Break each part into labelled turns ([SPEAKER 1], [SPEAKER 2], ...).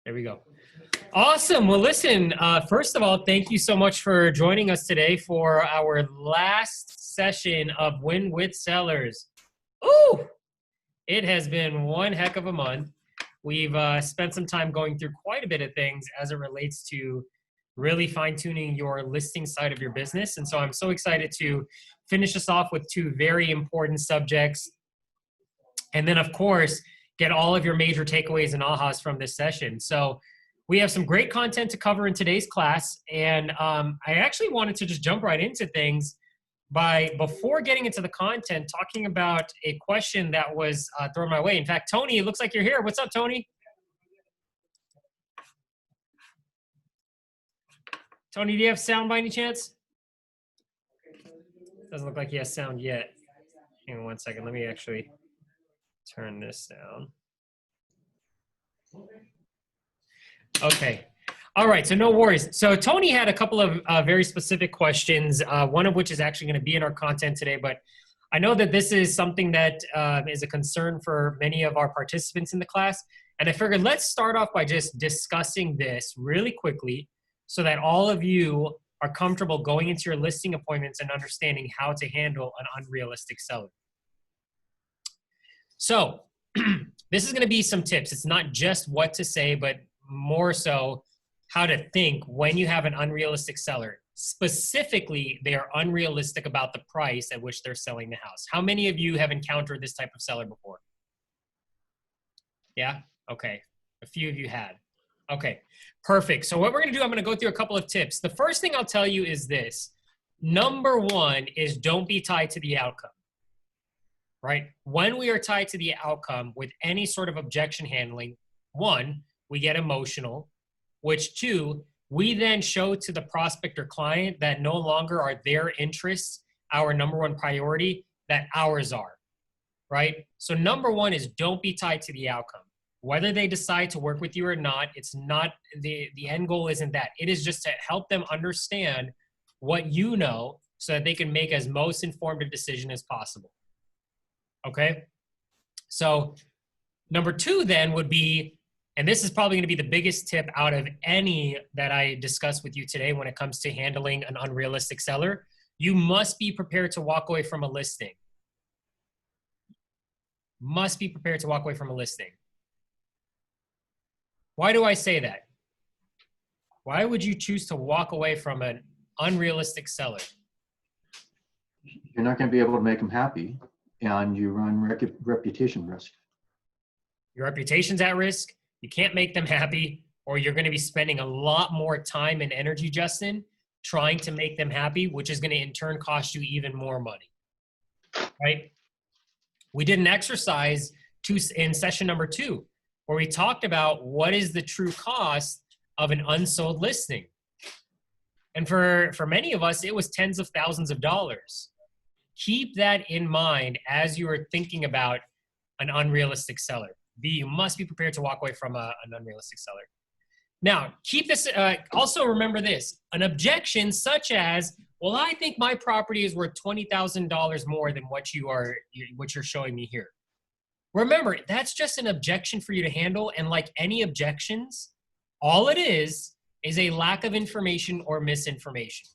[SPEAKER 1] There we go. Awesome. Well, listen, first of all, thank you so much for joining us today for our last session of Win with Sellers. Ooh, it has been one heck of a month. We've spent some time going through quite a bit of things as it relates to really fine-tuning your listing side of your business. And so I'm so excited to finish us off with two very important subjects. And then, of course, get all of your major takeaways and ahas from this session. So we have some great content to cover in today's class. And I actually wanted to just jump right into things by, before getting into the content, talking about a question that was thrown my way. In fact, Tony, it looks like you're here. What's up, Tony? Tony, do you have sound by any chance? Doesn't look like he has sound yet. Hang on one second. Let me actually turn this down. Okay. All right. So no worries. So Tony had a couple of very specific questions, one of which is actually going to be in our content today. But I know that this is something that is a concern for many of our participants in the class. And I figured let's start off by just discussing this really quickly so that all of you are comfortable going into your listing appointments and understanding how to handle an unrealistic seller. So this is going to be some tips. It's not just what to say, but more so how to think when you have an unrealistic seller. Specifically, they are unrealistic about the price at which they're selling the house. How many of you have encountered this type of seller before? Yeah? Okay. A few of you had. Okay, perfect. So what we're going to do, I'm going to go through a couple of tips. The first thing I'll tell you is this. Number one is don't be tied to the outcome, right? When we are tied to the outcome with any sort of objection handling, one, we get emotional, which two, we then show to the prospect or client that no longer are their interests our number one priority, that ours are, right? So number one is don't be tied to the outcome. Whether they decide to work with you or not, it's not, the end goal isn't that. It is just to help them understand what you know so that they can make as most informed a decision as possible. Okay? So number two then would be, and this is probably going to be the biggest tip out of any that I discuss with you today when it comes to handling an unrealistic seller, you must be prepared to walk away from a listing. Must be prepared to walk away from a listing. Why do I say that? Why would you choose to walk away from an unrealistic seller?
[SPEAKER 2] You're not going to be able to make them happy, and you run reputation risk.
[SPEAKER 1] Your reputation's at risk. You can't make them happy, or you're going to be spending a lot more time and energy, Justin, trying to make them happy, which is going to in turn cost you even more money, right? We did an exercise in session number 2, where we talked about what is the true cost of an unsold listing. And for many of us, it was tens of thousands of dollars. Keep that in mind as you are thinking about an unrealistic seller. You must be prepared to walk away from an unrealistic seller. Now, keep this, also remember this, an objection such as, well, I think my property is worth $20,000 more than what you're showing me here. Remember, that's just an objection for you to handle. And like any objections, all it is a lack of information or misinformation.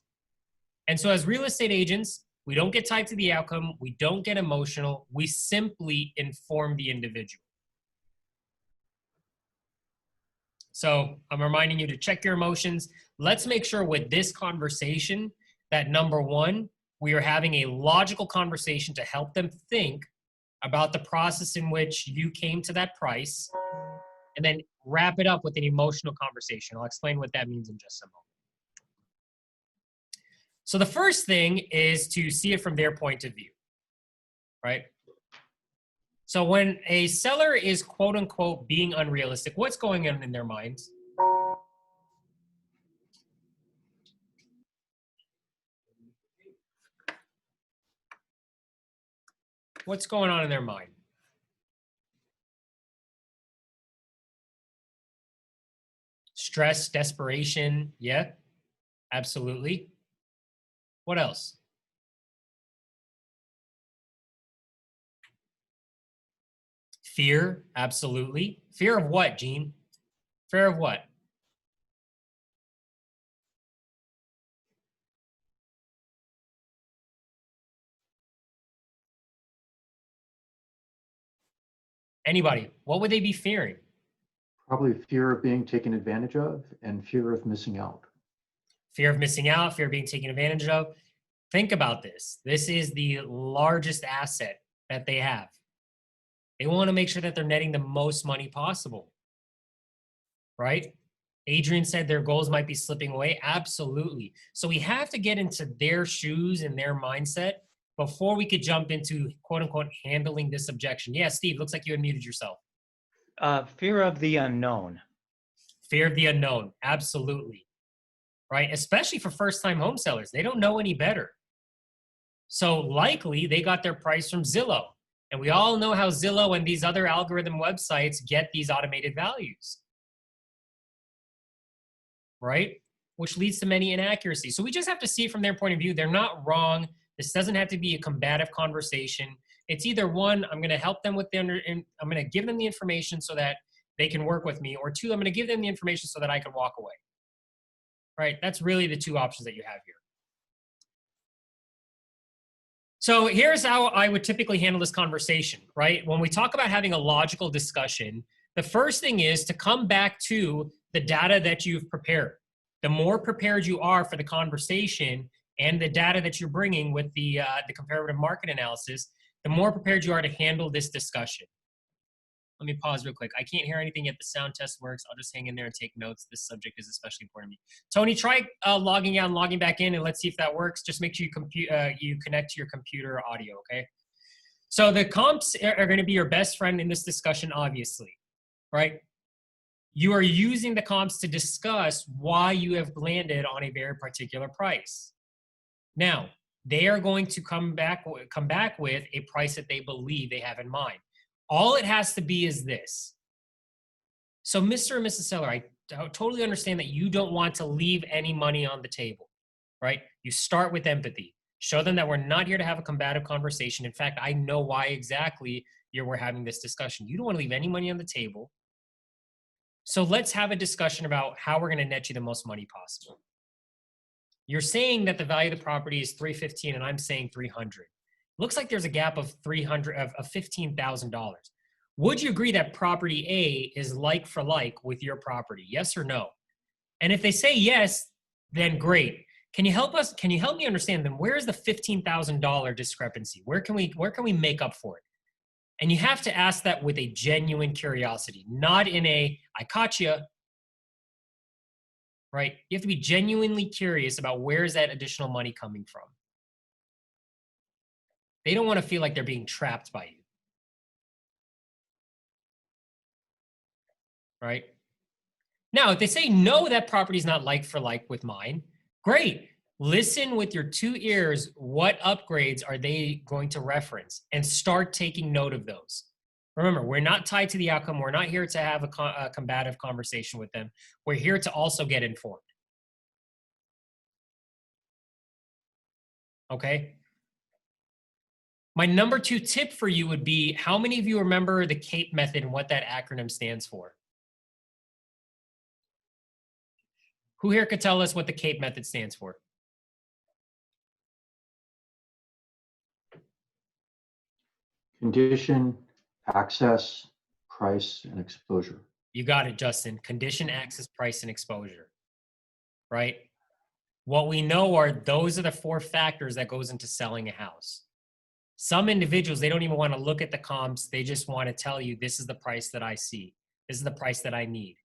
[SPEAKER 1] And so as real estate agents, we don't get tied to the outcome. We don't get emotional. We simply inform the individual. So I'm reminding you to check your emotions. Let's make sure with this conversation that number one, we are having a logical conversation to help them think about the process in which you came to that price, and then wrap it up with an emotional conversation. I'll explain what that means in just a moment. So the first thing is to see it from their point of view, right? So when a seller is quote unquote being unrealistic, what's going on in their minds? What's going on in their mind? Stress, desperation, yeah, absolutely. What else? Fear, absolutely. Fear of what, Gene? Fear of what? Anybody? What would they be fearing?
[SPEAKER 2] Probably fear of being taken advantage of and fear of missing out.
[SPEAKER 1] Fear of missing out, fear of being taken advantage of. Think about this. This is the largest asset that they have. They want to make sure that they're netting the most money possible, right? Adrian said their goals might be slipping away. Absolutely. So we have to get into their shoes and their mindset before we could jump into quote unquote handling this objection. Yeah, Steve, looks like you unmuted yourself.
[SPEAKER 3] Fear of the unknown.
[SPEAKER 1] Fear of the unknown. Absolutely. Right? Especially for first-time home sellers. They don't know any better. So likely they got their price from Zillow. And we all know how Zillow and these other algorithm websites get these automated values. Right? Which leads to many inaccuracies. So we just have to see it from their point of view. They're not wrong. This doesn't have to be a combative conversation. It's either one, I'm going to help them with I'm going to give them the information so that they can work with me, or two, I'm going to give them the information so that I can walk away. Right? That's really the two options that you have here. So here's how I would typically handle this conversation, right? When we talk about having a logical discussion, the first thing is to come back to the data that you've prepared. The more prepared you are for the conversation and the data that you're bringing with the comparative market analysis, the more prepared you are to handle this discussion. Let me pause real quick. I can't hear anything yet. The sound test works. I'll just hang in there and take notes. This subject is especially important to me. Tony, try logging out and logging back in, and let's see if that works. Just make sure you connect to your computer audio, okay? So the comps are going to be your best friend in this discussion, obviously, right? You are using the comps to discuss why you have landed on a very particular price. Now, they are going to come back with a price that they believe they have in mind. All it has to be is this. So Mr. and Mrs. Seller, I totally understand that you don't want to leave any money on the table, right? You start with empathy. Show them that we're not here to have a combative conversation. In fact, I know why exactly we're having this discussion. You don't want to leave any money on the table. So let's have a discussion about how we're going to net you the most money possible. You're saying that the value of the property is $315 and I'm saying $300. Looks like there's a gap of $15,000. Would you agree that property A is like for like with your property? Yes or no? And if they say yes, then great. Can you help us? Can you help me understand then where is the $15,000 discrepancy? Where can we make up for it? And you have to ask that with a genuine curiosity, not in a I caught you. Right? You have to be genuinely curious about where is that additional money coming from. They don't want to feel like they're being trapped by you. Right? Now, if they say, no, that property is not like for like with mine, great. Listen with your two ears, what upgrades are they going to reference, and start taking note of those. Remember, we're not tied to the outcome. We're not here to have a combative conversation with them. We're here to also get informed. Okay? My number 2 tip for you would be, how many of you remember the CAPE method and what that acronym stands for? Who here could tell us what the CAPE method stands for?
[SPEAKER 2] Condition, access, price, and exposure.
[SPEAKER 1] You got it, Justin. Condition, access, price, and exposure. Right? What we know are those are the 4 factors that goes into selling a house. Some individuals, they don't even want to look at the comps. They just want to tell you, this is the price that I see. This is the price that I need.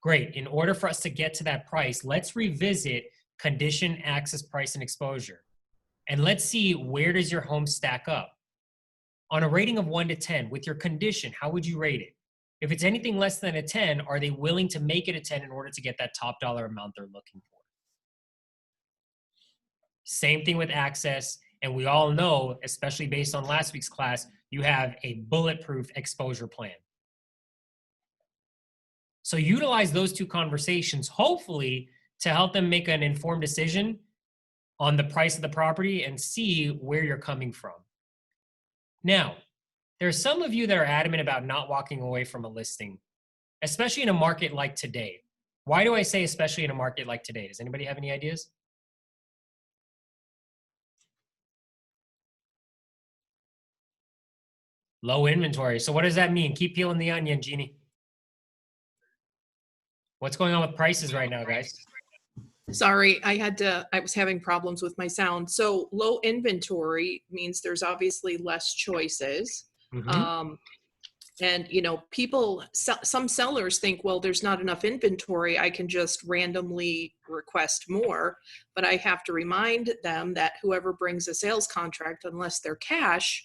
[SPEAKER 1] Great. In order for us to get to that price, let's revisit condition, access, price, and exposure. And let's see, where does your home stack up? On a rating of 1 to 10, with your condition, how would you rate it? If it's anything less than a 10, are they willing to make it a 10 in order to get that top dollar amount they're looking for? Same thing with access. And we all know, especially based on last week's class, you have a bulletproof exposure plan. So utilize those 2 conversations, hopefully, to help them make an informed decision on the price of the property and see where you're coming from. Now, there are some of you that are adamant about not walking away from a listing especially in a market like today. Why do I say especially in a market like today? Does anybody have any ideas? Low inventory. So what does that mean? Keep peeling the onion, Jeannie. What's going on with prices right now, guys?
[SPEAKER 4] Sorry, I was having problems with my sound. So low inventory means there's obviously less choices.
[SPEAKER 1] Mhm.
[SPEAKER 4] And some sellers think, well, there's not enough inventory, I can just randomly request more. But I have to remind them that whoever brings a sales contract, unless they're cash,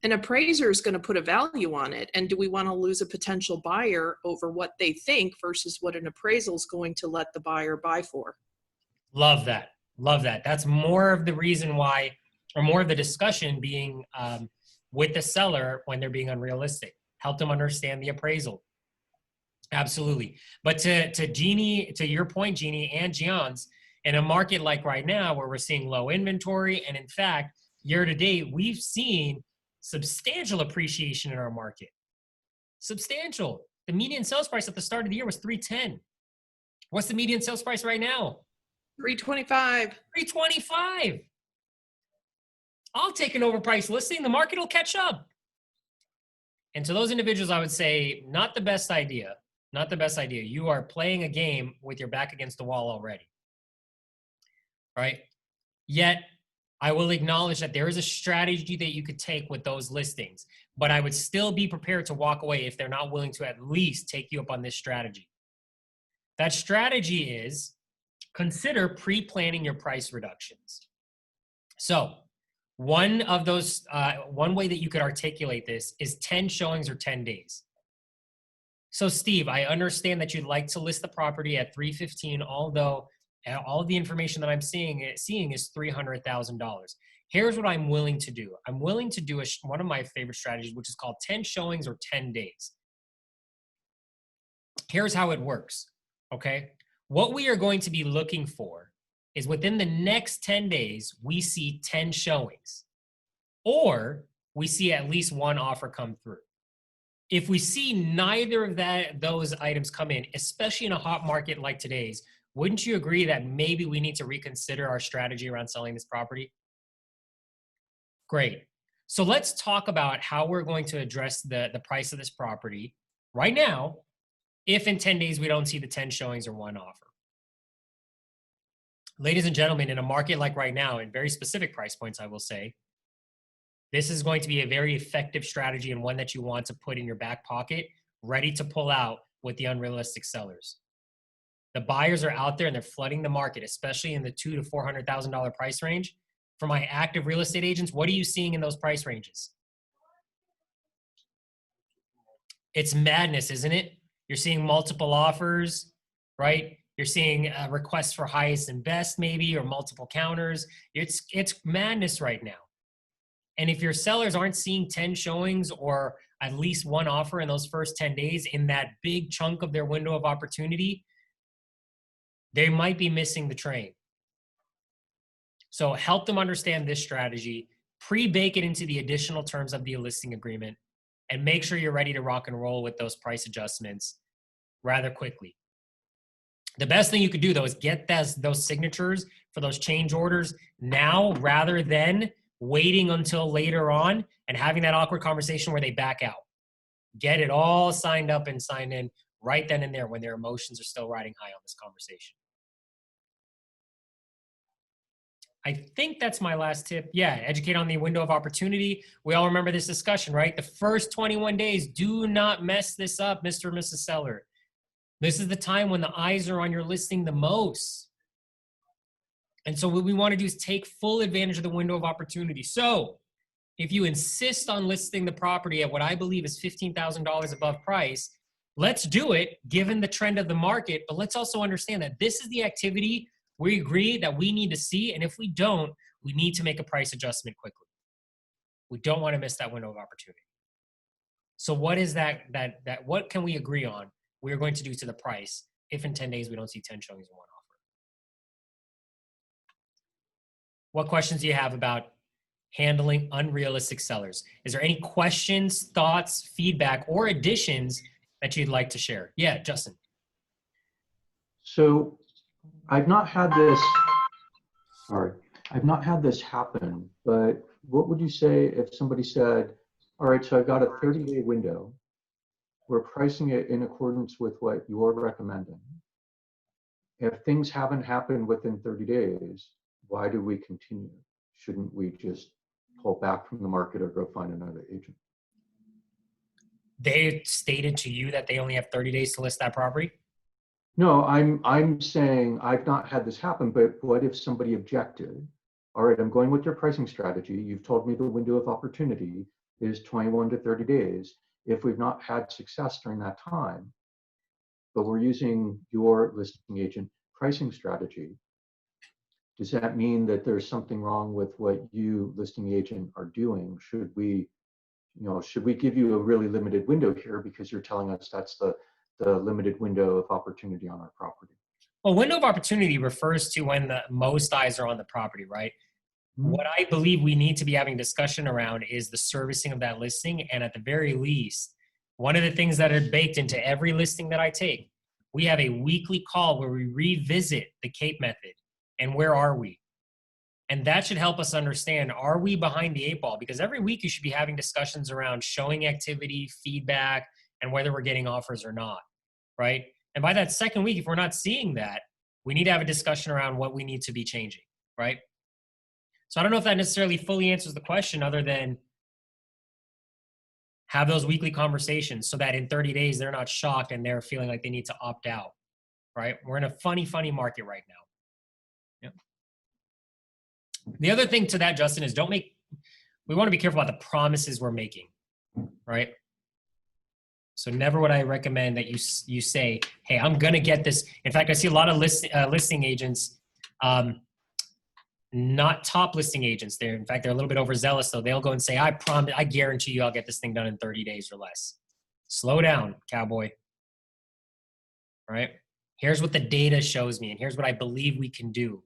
[SPEAKER 4] an appraiser is going to put a value on it. And do we want to lose a potential buyer over what they think versus what an appraisal is going to let the buyer buy for?
[SPEAKER 1] Love that. Love that. That's more of the reason why, or more of the discussion being with the seller when they're being unrealistic. Help them understand the appraisal. Absolutely. But to Jeannie, to your point, Jeannie, and Gian's, in a market like right now where we're seeing low inventory, and in fact, year to date, we've seen substantial appreciation in our market. Substantial. The median sales price at the start of the year was 310. What's the median sales price right now?
[SPEAKER 4] 325.
[SPEAKER 1] 325. I'll take an overpriced listing. The market will catch up. And to those individuals, I would say, not the best idea. Not the best idea. You are playing a game with your back against the wall already. Right? Yet, I will acknowledge that there is a strategy that you could take with those listings, but I would still be prepared to walk away if they're not willing to at least take you up on this strategy. That strategy is consider pre-planning your price reductions. So one of those, one way that you could articulate this is 10 showings or 10 days. So Steve, I understand that you'd like to list the property at 315, although all of the information that I'm seeing is $300,000. Here's what I'm willing to do. I'm willing to do one of my favorite strategies, which is called 10 showings or 10 days. Here's how it works, okay? What we are going to be looking for is within the next 10 days, we see 10 showings, or we see at least one offer come through. If we see neither of those items come in, especially in a hot market like today's, wouldn't you agree that maybe we need to reconsider our strategy around selling this property? Great. So let's talk about how we're going to address the price of this property right now if in 10 days we don't see the 10 showings or one offer. Ladies and gentlemen, in a market like right now, in very specific price points, I will say, this is going to be a very effective strategy and one that you want to put in your back pocket, ready to pull out with the unrealistic sellers. The buyers are out there and they're flooding the market, especially in the $200,000 to $400,000 price range. For my active real estate agents, what are you seeing in those price ranges? It's madness, isn't it? You're seeing multiple offers, right? You're seeing requests for highest and best maybe, or multiple counters. It's madness right now. And if your sellers aren't seeing 10 showings or at least one offer in those first 10 days in that big chunk of their window of opportunity, they might be missing the train. So help them understand this strategy, pre-bake it into the additional terms of the listing agreement, and make sure you're ready to rock and roll with those price adjustments rather quickly. The best thing you could do, though, is get those signatures for those change orders now rather than waiting until later on and having that awkward conversation where they back out. Get it all signed up and signed in right then and there when their emotions are still riding high on this conversation. I think that's my last tip. Yeah, educate on the window of opportunity. We all remember this discussion, right? The first 21 days, do not mess this up, Mr. or Mrs. Seller. This is the time when the eyes are on your listing the most. And so what we want to do is take full advantage of the window of opportunity. So if you insist on listing the property at what I believe is $15,000 above price, let's do it given the trend of the market. But let's also understand that this is the activity we agree that we need to see. And if we don't, we need to make a price adjustment quickly. We don't want to miss that window of opportunity. So what is that what can we agree on we're going to do to the price if in 10 days we don't see 10 showings and one offer? What questions do you have about handling unrealistic sellers? Is there any questions, thoughts, feedback, or additions that you'd like to share. Yeah, Justin.
[SPEAKER 2] So I've not had this, sorry, I've not had this happen, but what would you say if somebody said, all right, so I've got a 30-day window. We're pricing it in accordance with what you're recommending. If things haven't happened within 30 days, why do we continue? Shouldn't we just pull back from the market or go find another agent?
[SPEAKER 1] They stated to you that they only have 30 days to list that property?
[SPEAKER 2] No, I'm saying I've not had this happen, but what if somebody objected? All right, I'm going with your pricing strategy. You've told me the window of opportunity is 21 to 30 days. If we've not had success during that time, but we're using your listing agent pricing strategy, does that mean that there's something wrong with what you listing agent are doing? Should we give you a really limited window here because you're telling us that's the limited window of opportunity on our property?
[SPEAKER 1] Well, window of opportunity refers to when the most eyes are on the property, right?
[SPEAKER 2] Mm-hmm.
[SPEAKER 1] What I believe we need to be having discussion around is the servicing of that listing. And at the very least, one of the things that are baked into every listing that I take, we have a weekly call where we revisit the CAPE method and where are we? And that should help us understand, are we behind the 8 ball? Because every week you should be having discussions around showing activity, feedback, and whether we're getting offers or not, right? And by that second week, if we're not seeing that, we need to have a discussion around what we need to be changing, right? So I don't know if that necessarily fully answers the question, other than have those weekly conversations so that in 30 days, they're not shocked and they're feeling like they need to opt out, right? We're in a funny market right now. Yep. The other thing to that, Justin, is we want to be careful about the promises we're making, right? So never would I recommend that you say, hey, I'm going to get this. In fact, I see a lot of listing agents, not top listing agents there. In fact, they're a little bit overzealous, though. They'll go and say, I guarantee you I'll get this thing done in 30 days or less. Slow down, cowboy. All right? Here's what the data shows me, and here's what I believe we can do.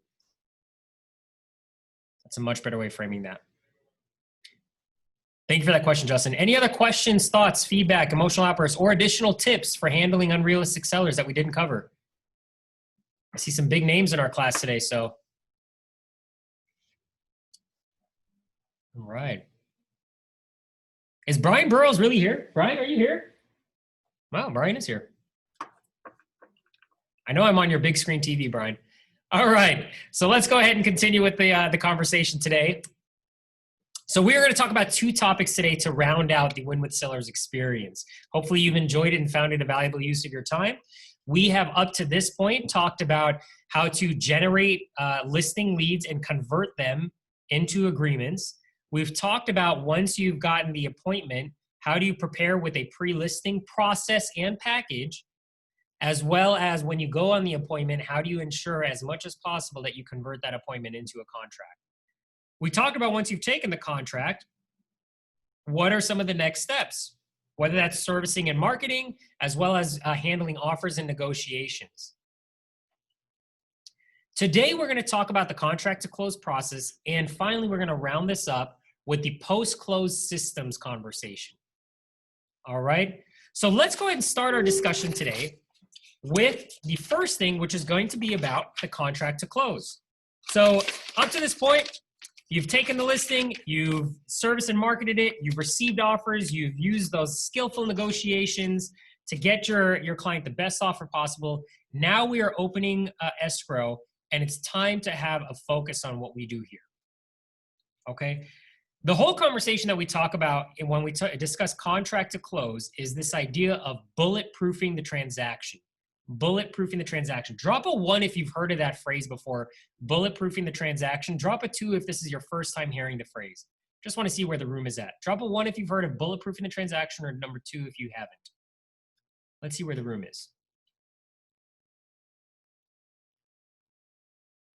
[SPEAKER 1] That's a much better way of framing that. Thank you for that question, Justin. Any other questions, thoughts, feedback, emotional outbursts, or additional tips for handling unrealistic sellers that we didn't cover? I see some big names in our class today, so. All right. Is Brian Burrows really here? Brian, are you here? Wow, Brian is here. I know I'm on your big screen TV, Brian. All right, so let's go ahead and continue with the conversation today. So we're going to talk about 2 topics today to round out the Win with Sellers experience. Hopefully you've enjoyed it and found it a valuable use of your time. We have up to this point talked about how to generate listing leads and convert them into agreements. We've talked about once you've gotten the appointment, how do you prepare with a pre-listing process and package, as well as when you go on the appointment, how do you ensure as much as possible that you convert that appointment into a contract? We talked about once you've taken the contract, what are some of the next steps? Whether that's servicing and marketing, as well as handling offers and negotiations. Today, we're going to talk about the contract to close process. And finally, we're going to round this up with the post-close systems conversation. All right. So let's go ahead and start our discussion today with the first thing, which is going to be about the contract to close. So up to this point, you've taken the listing, you've serviced and marketed it, you've received offers, you've used those skillful negotiations to get your client the best offer possible. Now we are opening escrow, and it's time to have a focus on what we do here. Okay? The whole conversation that we talk about when we discuss contract to close is this idea of bulletproofing the transaction. Bulletproofing the transaction. Drop a 1 if you've heard of that phrase before. Bulletproofing the transaction. Drop a 2 if this is your first time hearing the phrase. Just want to see where the room is at. Drop a 1 if you've heard of bulletproofing the transaction, or number 2 if you haven't. Let's see where the room is.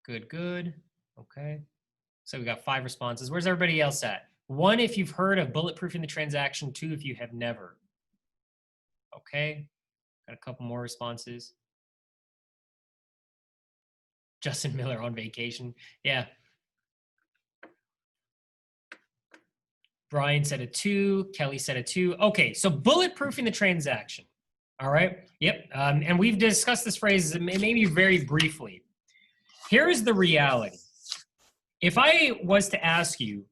[SPEAKER 1] Good, good. Okay. So we got 5 responses. Where's everybody else at? 1 if you've heard of bulletproofing the transaction, 2 if you have never. Okay. Got a couple more responses. Justin Miller on vacation. Yeah. Brian said a 2. Kelly said a 2. Okay, so bulletproofing the transaction. All right. Yep. And we've discussed this phrase maybe very briefly. Here is the reality. If I was to ask you,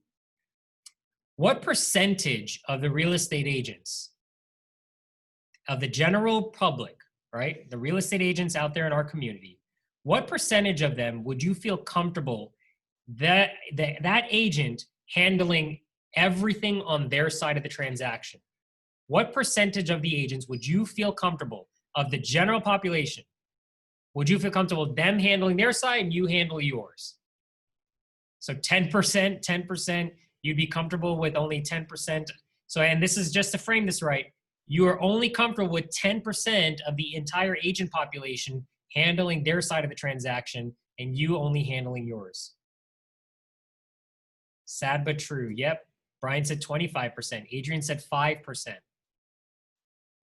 [SPEAKER 1] what percentage of the real estate agents, of the general public, right, the real estate agents out there in our community, what percentage of them would you feel comfortable that agent handling everything on their side of the transaction? What percentage of the agents would you feel comfortable, of the general population, would you feel comfortable them handling their side and you handle yours? So 10%, you'd be comfortable with only 10%. So, and this is just to frame this right, you are only comfortable with 10% of the entire agent population handling their side of the transaction and you only handling yours. Sad but true. Yep. Brian said 25%. Adrian said 5%.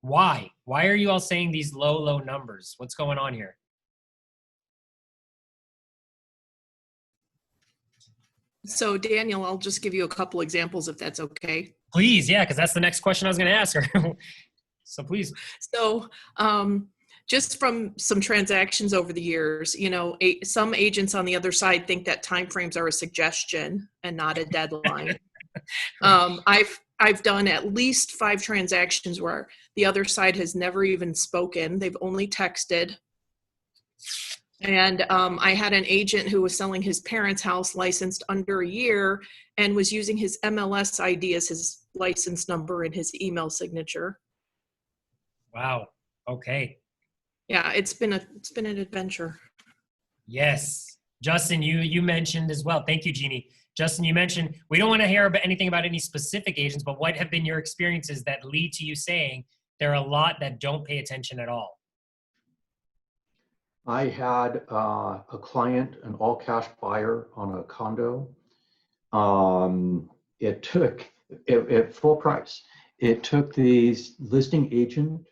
[SPEAKER 1] Why? Why are you all saying these low numbers? What's going on here?
[SPEAKER 4] So Daniel, I'll just give you a couple examples if that's okay.
[SPEAKER 1] Please, yeah, because that's the next question I was going to ask her. So please.
[SPEAKER 4] So just from some transactions over the years, you know, some agents on the other side think that timeframes are a suggestion and not a deadline. I've done at least 5 transactions where the other side has never even spoken. They've only texted. And I had an agent who was selling his parents' house, licensed under a year, and was using his MLS ID as his license number and his email signature.
[SPEAKER 1] Wow. Okay.
[SPEAKER 4] Yeah, it's been an adventure.
[SPEAKER 1] Yes. Justin, you mentioned as well. Thank you, Jeannie. Justin, you mentioned we don't want to hear anything about any specific agents, but what have been your experiences that lead to you saying there are a lot that don't pay attention at all?
[SPEAKER 2] I had a client, an all-cash buyer on a condo. It took, at full price, it took the listing agent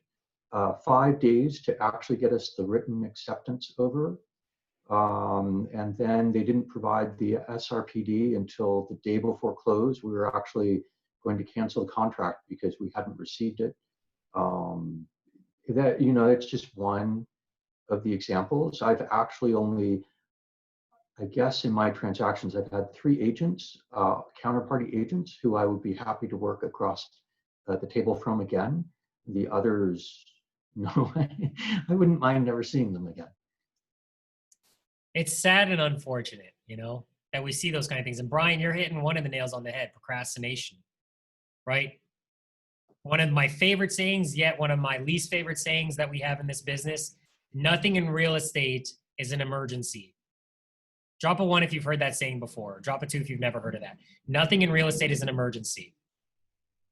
[SPEAKER 2] 5 days to actually get us the written acceptance over. And then they didn't provide the SRPD until the day before close. We were actually going to cancel the contract because we hadn't received it. That, you know, it's just one of the examples. I've actually only, I guess in my transactions, I've had 3 agents, counterparty agents, who I would be happy to work across the table from again. The others, no, I wouldn't mind never seeing them again.
[SPEAKER 1] It's sad and unfortunate, you know, that we see those kind of things. And Brian, you're hitting one of the nails on the head, procrastination, right? One of my favorite sayings, yet one of my least favorite sayings that we have in this business: nothing in real estate is an emergency. Drop a 1 if you've heard that saying before. Drop a 2 if you've never heard of that. Nothing in real estate is an emergency.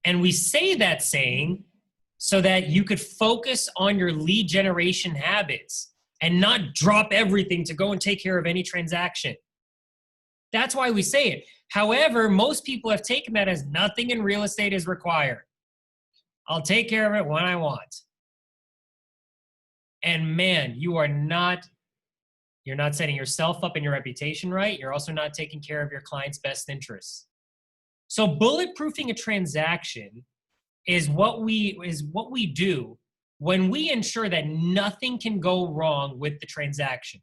[SPEAKER 1] And we say that saying so that you could focus on your lead generation habits and not drop everything to go and take care of any transaction. That's why we say it. However, most people have taken that as nothing in real estate is required. I'll take care of it when I want. And man, you're not setting yourself up and your reputation right. You're also not taking care of your client's best interests. So bulletproofing a transaction is what we do when we ensure that nothing can go wrong with the transaction.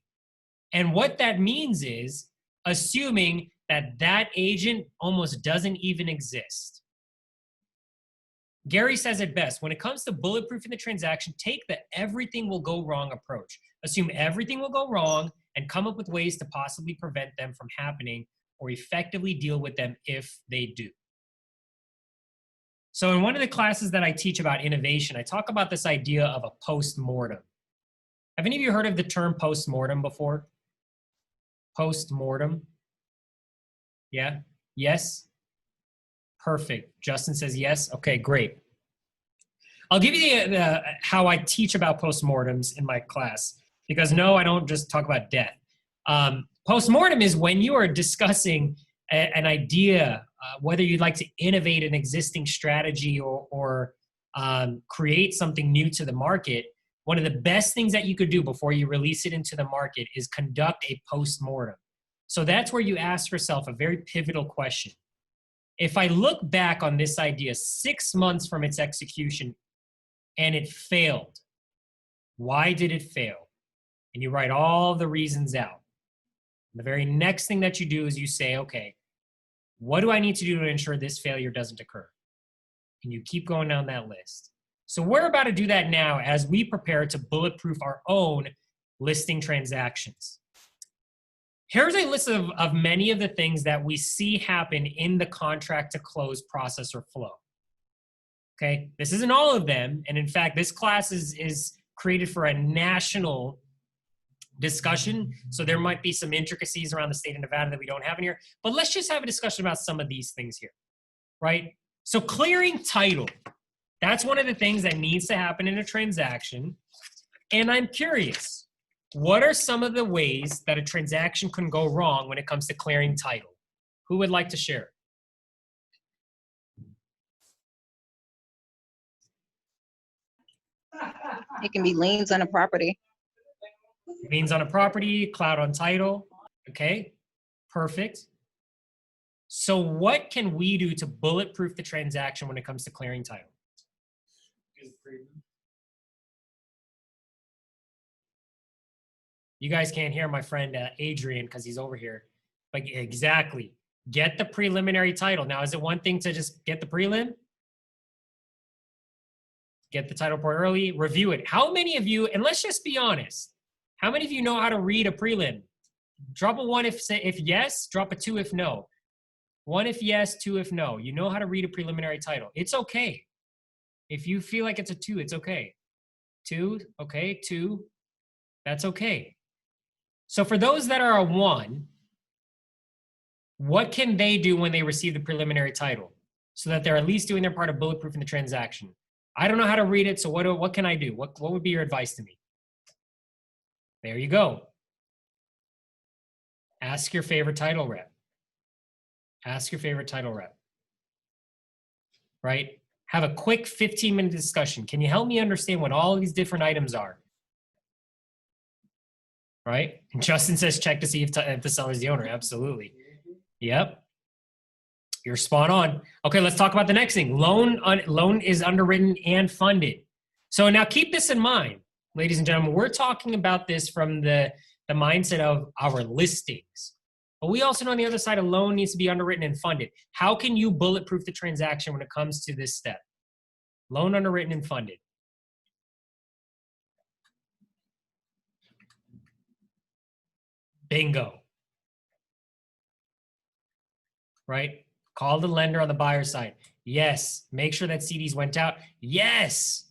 [SPEAKER 1] And what that means is assuming that that agent almost doesn't even exist. Gary says it best: when it comes to bulletproofing the transaction, take the everything will go wrong approach. Assume everything will go wrong and come up with ways to possibly prevent them from happening or effectively deal with them if they do. So in one of the classes that I teach about innovation, I talk about this idea of a post-mortem. Have any of you heard of the term post-mortem before? Post-mortem? Yeah? Yes? Perfect. Justin says yes. Okay, great. I'll give you how I teach about postmortems in my class, because no, I don't just talk about death. Postmortem is when you are discussing an idea, whether you'd like to innovate an existing strategy or create something new to the market. One of the best things that you could do before you release it into the market is conduct a postmortem. So that's where you ask yourself a very pivotal question. If I look back on this idea 6 months from its execution and it failed, Why did it fail? And you write all the reasons out. The very next thing that you do is you say, okay, what do I need to do to ensure this failure doesn't occur? And you keep going down that list. So we're about to do that now as we prepare to bulletproof our own listing transactions. Here's a list of many of the things that we see happen in the contract to close process or flow. Okay, this isn't all of them. And in fact, this class is created for a national discussion. So there might be some intricacies around the state of Nevada that we don't have in here, but let's just have a discussion about some of these things here, right? So clearing title, that's one of the things that needs to happen in a transaction. And I'm curious, what are some of the ways that a transaction can go wrong when it comes to clearing title? Who would like to share?
[SPEAKER 5] It can be liens on a property.
[SPEAKER 1] Liens on a property, cloud on title. Okay, perfect. So what can we do to bulletproof the transaction when it comes to clearing title? You guys can't hear my friend Adrian because he's over here. But exactly, get the preliminary title. Now, is it one thing to just get the prelim? Get the title report early, review it. How many of you, and let's just be honest, how many of you know how to read a prelim? Drop a 1 if yes, drop a 2 if no. 1 if yes, 2 if no. You know how to read a preliminary title. It's okay. If you feel like it's a 2, it's okay. 2, okay, 2, that's okay. So for those that are a 1, what can they do when they receive the preliminary title so that they're at least doing their part of bulletproofing the transaction? I don't know how to read it, so what can I do? What would be your advice to me? There you go. Ask your favorite title rep. Ask your favorite title rep. Right? Have a quick 15-minute discussion. Can you help me understand what all of these different items are? Right? And Justin says check to see if the seller's the owner. Absolutely. Yep. You're spot on. Okay, let's talk about the next thing. Loan is underwritten and funded. So now keep this in mind, ladies and gentlemen. We're talking about this from the mindset of our listings. But we also know on the other side, a loan needs to be underwritten and funded. How can you bulletproof the transaction when it comes to this step? Loan underwritten and funded. Bingo. Right? Call the lender on the buyer side. Yes. Make sure that CDs went out. Yes.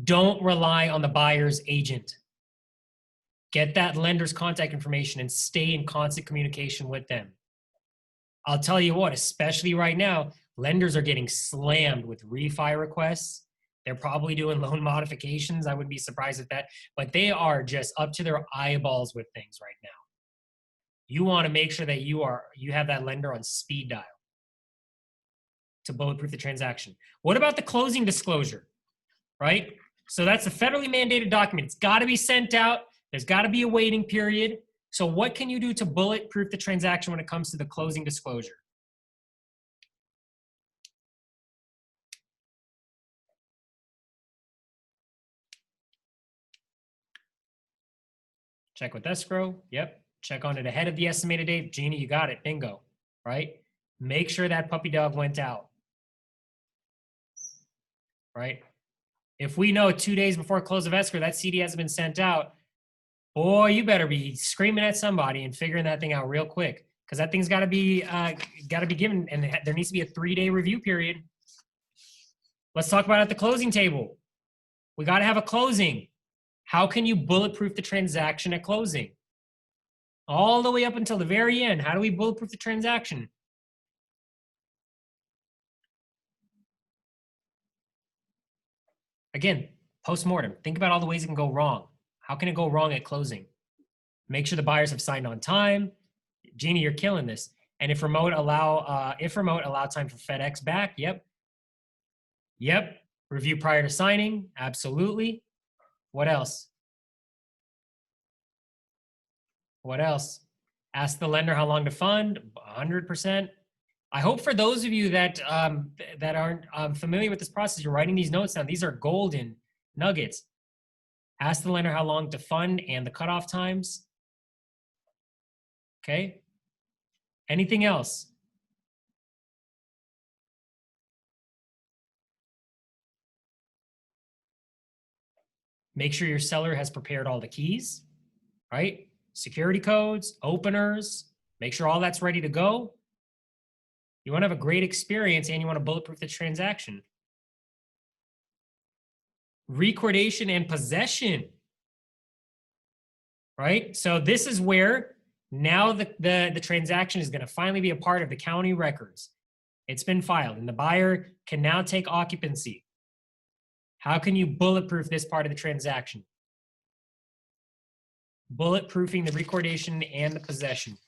[SPEAKER 1] Don't rely on the buyer's agent. Get that lender's contact information and stay in constant communication with them. I'll tell you what, especially right now, lenders are getting slammed with refi requests. They're probably doing loan modifications. I wouldn't be surprised at that. But they are just up to their eyeballs with things right now. You want to make sure that you have that lender on speed dial to bulletproof the transaction. What about the closing disclosure, right? So that's a federally mandated document. It's got to be sent out. There's got to be a waiting period. So what can you do to bulletproof the transaction when it comes to the closing disclosure? Check with escrow. Yep. Check on it ahead of the estimated date. Jeannie, you got it. Bingo. Right? Make sure that puppy dog went out. Right? If we know 2 days before close of escrow that CD hasn't been sent out, boy, you better be screaming at somebody and figuring that thing out real quick, because that thing's got to be given, and there needs to be a 3-day review period. Let's talk about it at the closing table. We got to have a closing. How can you bulletproof the transaction at closing? All the way up until the very end. How do we bulletproof the transaction? Again, post-mortem. Think about all the ways it can go wrong. How can it go wrong at closing? Make sure the buyers have signed on time. Jeannie, you're killing this. And if remote, allow time for FedEx back. Yep. Yep. Review prior to signing. Absolutely. What else? What else? Ask the lender how long to fund. 100%. I hope for those of you that aren't familiar with this process, you're writing these notes down. These are golden nuggets. Ask the lender how long to fund and the cutoff times. Okay. Anything else? Make sure your seller has prepared all the keys, right? Security codes, openers, make sure all that's ready to go. You want to have a great experience and you want to bulletproof the transaction. Recordation and possession, right? So this is where now the transaction is going to finally be a part of the county records. It's been filed and the buyer can now take occupancy. How can you bulletproof this part of the transaction? Bulletproofing the recordation and the possession.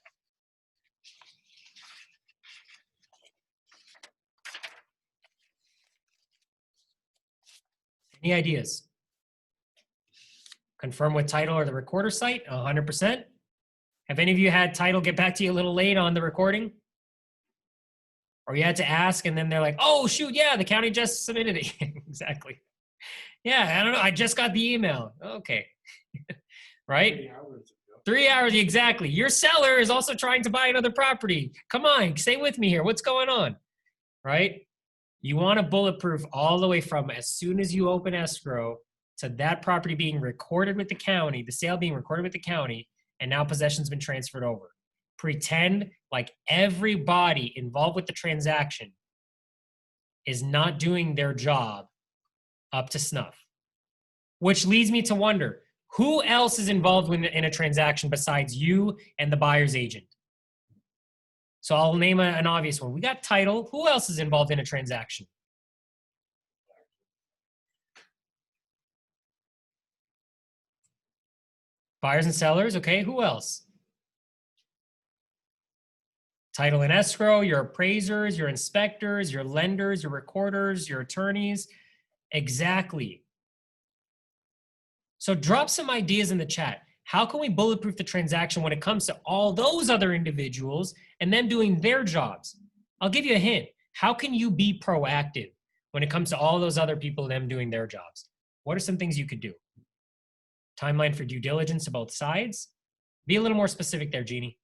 [SPEAKER 1] Any ideas? Confirm with title or the recorder site, 100%. Have any of you had title get back to you a little late on the recording? Or you had to ask and then they're like, oh, shoot, yeah, the county just submitted it. Exactly. Yeah, I don't know. I just got the email. Okay. Right? 3 hours, exactly. Your seller is also trying to buy another property. Come on, stay with me here. What's going on? Right? You want to bulletproof all the way from as soon as you open escrow to that property being recorded with the county, the sale being recorded with the county, and now possession's been transferred over. Pretend like everybody involved with the transaction is not doing their job up to snuff. Which leads me to wonder, who else is involved in a transaction besides you and the buyer's agent? So I'll name an obvious one. We got title. Who else is involved in a transaction? Buyers and sellers. Okay, who else? Title and escrow, your appraisers, your inspectors, your lenders, your recorders, your attorneys. Exactly. So drop some ideas in the chat. How can we bulletproof the transaction when it comes to all those other individuals and them doing their jobs? I'll give you a hint. How can you be proactive when it comes to all those other people, them doing their jobs? What are some things you could do? Timeline for due diligence to both sides. Be a little more specific there, Jeannie.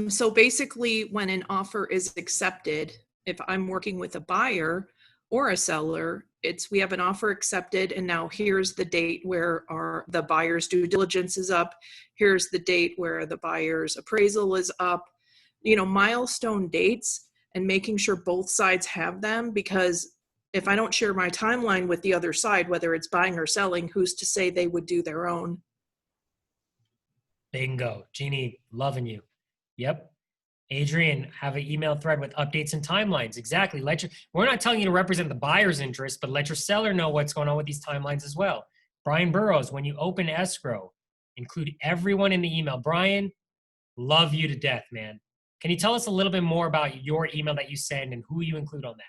[SPEAKER 4] So basically, when an offer is accepted, if I'm working with a buyer or a seller, we have an offer accepted, and now here's the date where the buyer's due diligence is up. Here's the date where the buyer's appraisal is up. Milestone dates, and making sure both sides have them, because if I don't share my timeline with the other side, whether it's buying or selling, who's to say they would do their own?
[SPEAKER 1] Bingo. Jeannie, loving you. Yep. Adrian, have an email thread with updates and timelines. Exactly. We're not telling you to represent the buyer's interest, but let your seller know what's going on with these timelines as well. Brian Burrows, when you open escrow, include everyone in the email. Brian, love you to death, man. Can you tell us a little bit more about your email that you send and who you include on that?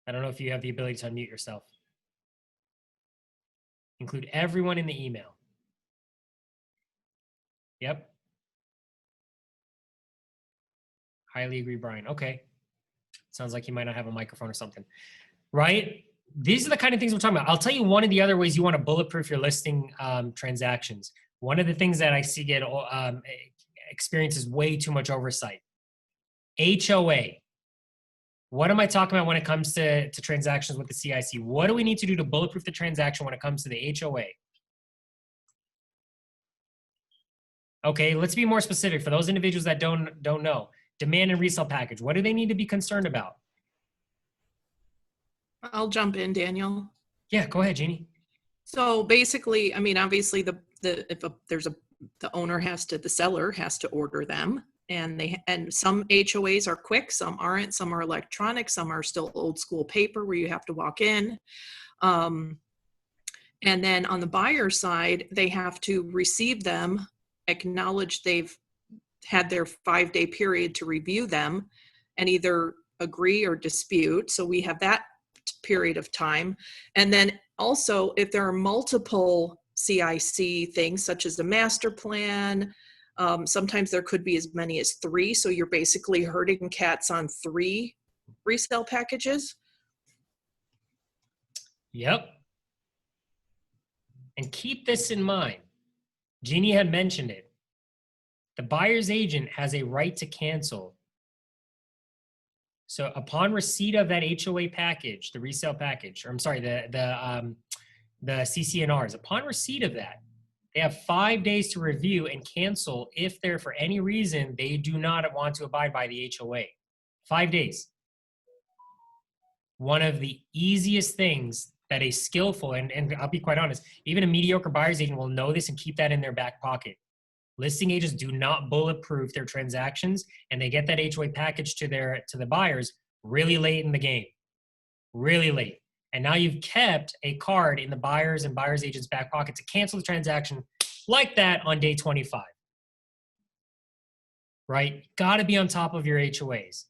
[SPEAKER 1] I don't know if you have the ability to unmute yourself. Include everyone in the email. Yep. Highly agree, Brian. Okay. Sounds like you might not have a microphone or something. Right? These are the kind of things we're talking about. I'll tell you one of the other ways you want to bulletproof your listing transactions. One of the things that I see experiences way too much oversight. HOA. What am I talking about when it comes to transactions with the CIC? What do we need to do to bulletproof the transaction when it comes to the HOA? Okay, let's be more specific for those individuals that don't know. Demand and resale package. What do they need to be concerned about?
[SPEAKER 4] I'll jump in, Daniel.
[SPEAKER 1] Yeah, go ahead, Jeannie.
[SPEAKER 4] So basically, obviously the seller has to order them. And some HOAs are quick, some aren't, some are electronic, some are still old school paper where you have to walk in. And then on the buyer side, they have to receive them, acknowledge they've had their 5-day period to review them, and either agree or dispute. So we have that period of time. And then also, if there are multiple CIC things, such as the master plan, Sometimes there could be as many as 3. So you're basically herding cats on 3 resale packages.
[SPEAKER 1] Yep. And keep this in mind. Jeannie had mentioned it. The buyer's agent has a right to cancel. So upon receipt of that HOA package, the resale package, or I'm sorry, the CCNRs, upon receipt of that, they have 5 days to review and cancel if they're, for any reason, they do not want to abide by the HOA. 5 days. One of the easiest things that a skillful, and I'll be quite honest, even a mediocre buyer's agent will know this and keep that in their back pocket. Listing agents do not bulletproof their transactions, and they get that HOA package to the buyers really late in the game. Really late. And now you've kept a card in the buyers and buyer's agent's back pocket to cancel the transaction like that on day 25. Right? Got to be on top of your HOAs.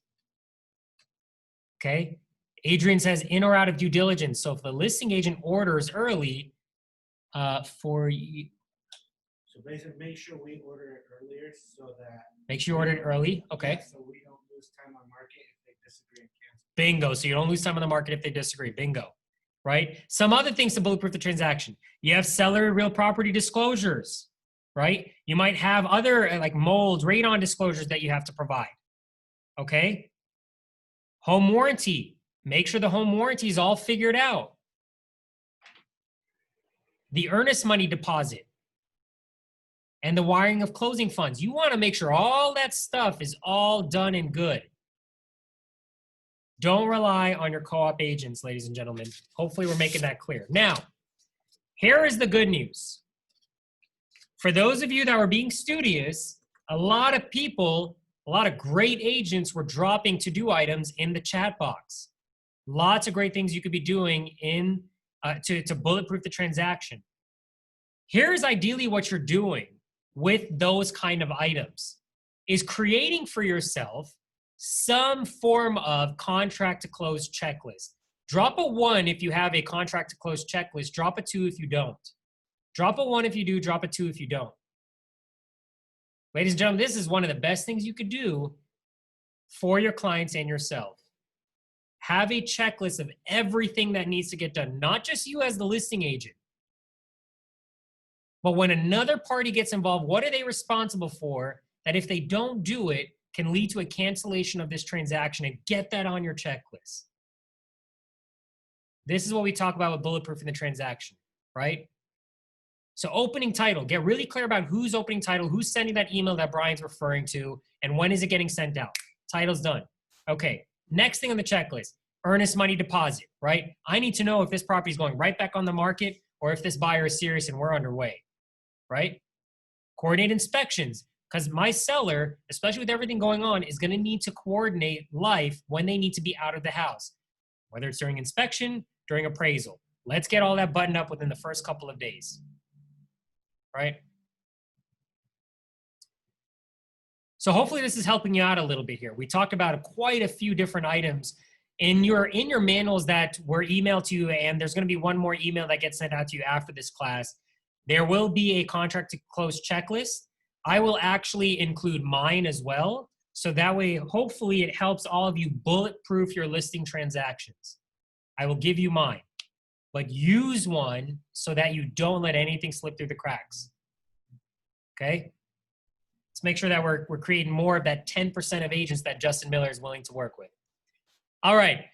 [SPEAKER 1] Okay? Adrian says in or out of due diligence. So if the listing agent orders early for you.
[SPEAKER 6] So basically make sure we order it earlier so that.
[SPEAKER 1] Make sure you order it early. Okay.
[SPEAKER 6] So we don't lose time on market if they disagree and cancel.
[SPEAKER 1] Bingo. So you don't lose time on the market if they disagree. Bingo. Right? Some other things to bulletproof the transaction. You have seller real property disclosures. Right? You might have other like mold, radon disclosures that you have to provide. Okay? Home warranty. Make sure the home warranty is all figured out. The earnest money deposit and the wiring of closing funds. You want to make sure all that stuff is all done and good. Don't rely on your co-op agents, ladies and gentlemen. Hopefully we're making that clear. Now, here is the good news. For those of you that were being studious, a lot of people, a lot of great agents were dropping to-do items in the chat box. Lots of great things you could be doing in to bulletproof the transaction. Here's ideally what you're doing with those kind of items is creating for yourself some form of contract to close checklist. Drop a 1 if you have a contract to close checklist. Drop a 2 if you don't. Drop a 1 if you do. Drop a 2 if you don't. Ladies and gentlemen, this is one of the best things you could do for your clients and yourself. Have a checklist of everything that needs to get done, not just you as the listing agent. But when another party gets involved, what are they responsible for that if they don't do it can lead to a cancellation of this transaction, and get that on your checklist. This is what we talk about with bulletproofing the transaction, right? So opening title, get really clear about who's opening title, who's sending that email that Brian's referring to, and when is it getting sent out. Title's done. Okay, next thing on the checklist, earnest money deposit, right? I need to know if this property is going right back on the market or if this buyer is serious and we're underway, right? Coordinate inspections, because my seller, especially with everything going on, is going to need to coordinate life when they need to be out of the house, whether it's during inspection, during appraisal. Let's get all that buttoned up within the first couple of days, right? So hopefully this is helping you out a little bit here. We talked about quite a few different items in your manuals that were emailed to you, and there's going to be one more email that gets sent out to you after this class. There will be a contract to close checklist. I will actually include mine as well. So that way, hopefully it helps all of you bulletproof your listing transactions. I will give you mine, but use one so that you don't let anything slip through the cracks. Okay? Let's make sure that we're creating more of that 10% of agents that Justin Miller is willing to work with. All right,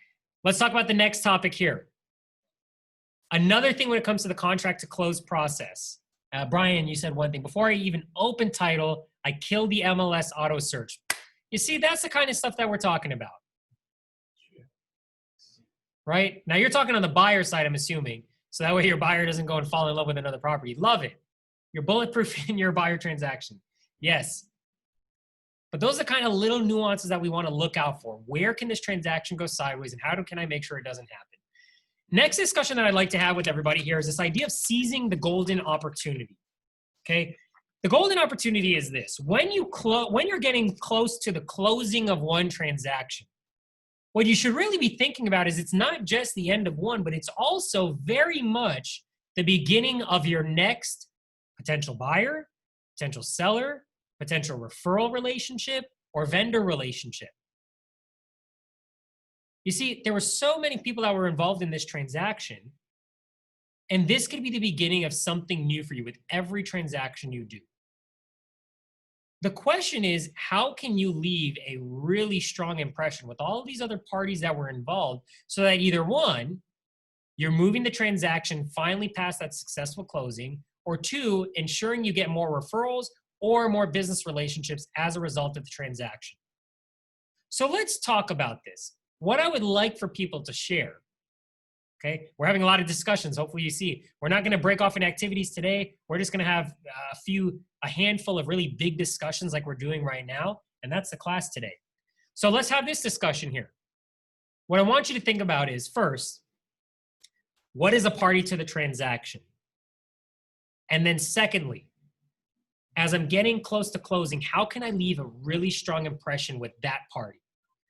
[SPEAKER 1] let's talk about the next topic here. Another thing when it comes to the contract to close process. Brian, you said one thing. Before I even open title, I kill the MLS auto search. You see, that's the kind of stuff that we're talking about. Right? Now you're talking on the buyer side, I'm assuming. So that way your buyer doesn't go and fall in love with another property. Love it. You're bulletproof in your buyer transaction. Yes. But those are kind of little nuances that we want to look out for. Where can this transaction go sideways and how can I make sure it doesn't happen? Next discussion that I'd like to have with everybody here is this idea of seizing the golden opportunity. Okay? The golden opportunity is this. When you're getting close to the closing of one transaction, what you should really be thinking about is it's not just the end of one, but it's also very much the beginning of your next potential buyer, potential seller, potential referral relationship, or vendor relationship? You see, there were so many people that were involved in this transaction, and this could be the beginning of something new for you with every transaction you do. The question is, how can you leave a really strong impression with all of these other parties that were involved so that either one, you're moving the transaction finally past that successful closing, or two, ensuring you get more referrals or more business relationships as a result of the transaction. So let's talk about this. What I would like for people to share, okay? We're having a lot of discussions. Hopefully you see. We're not going to break off in activities today. We're just going to have a handful of really big discussions like we're doing right now, and that's the class today. So let's have this discussion here. What I want you to think about is, first, what is a party to the transaction? And then secondly, as I'm getting close to closing, how can I leave a really strong impression with that party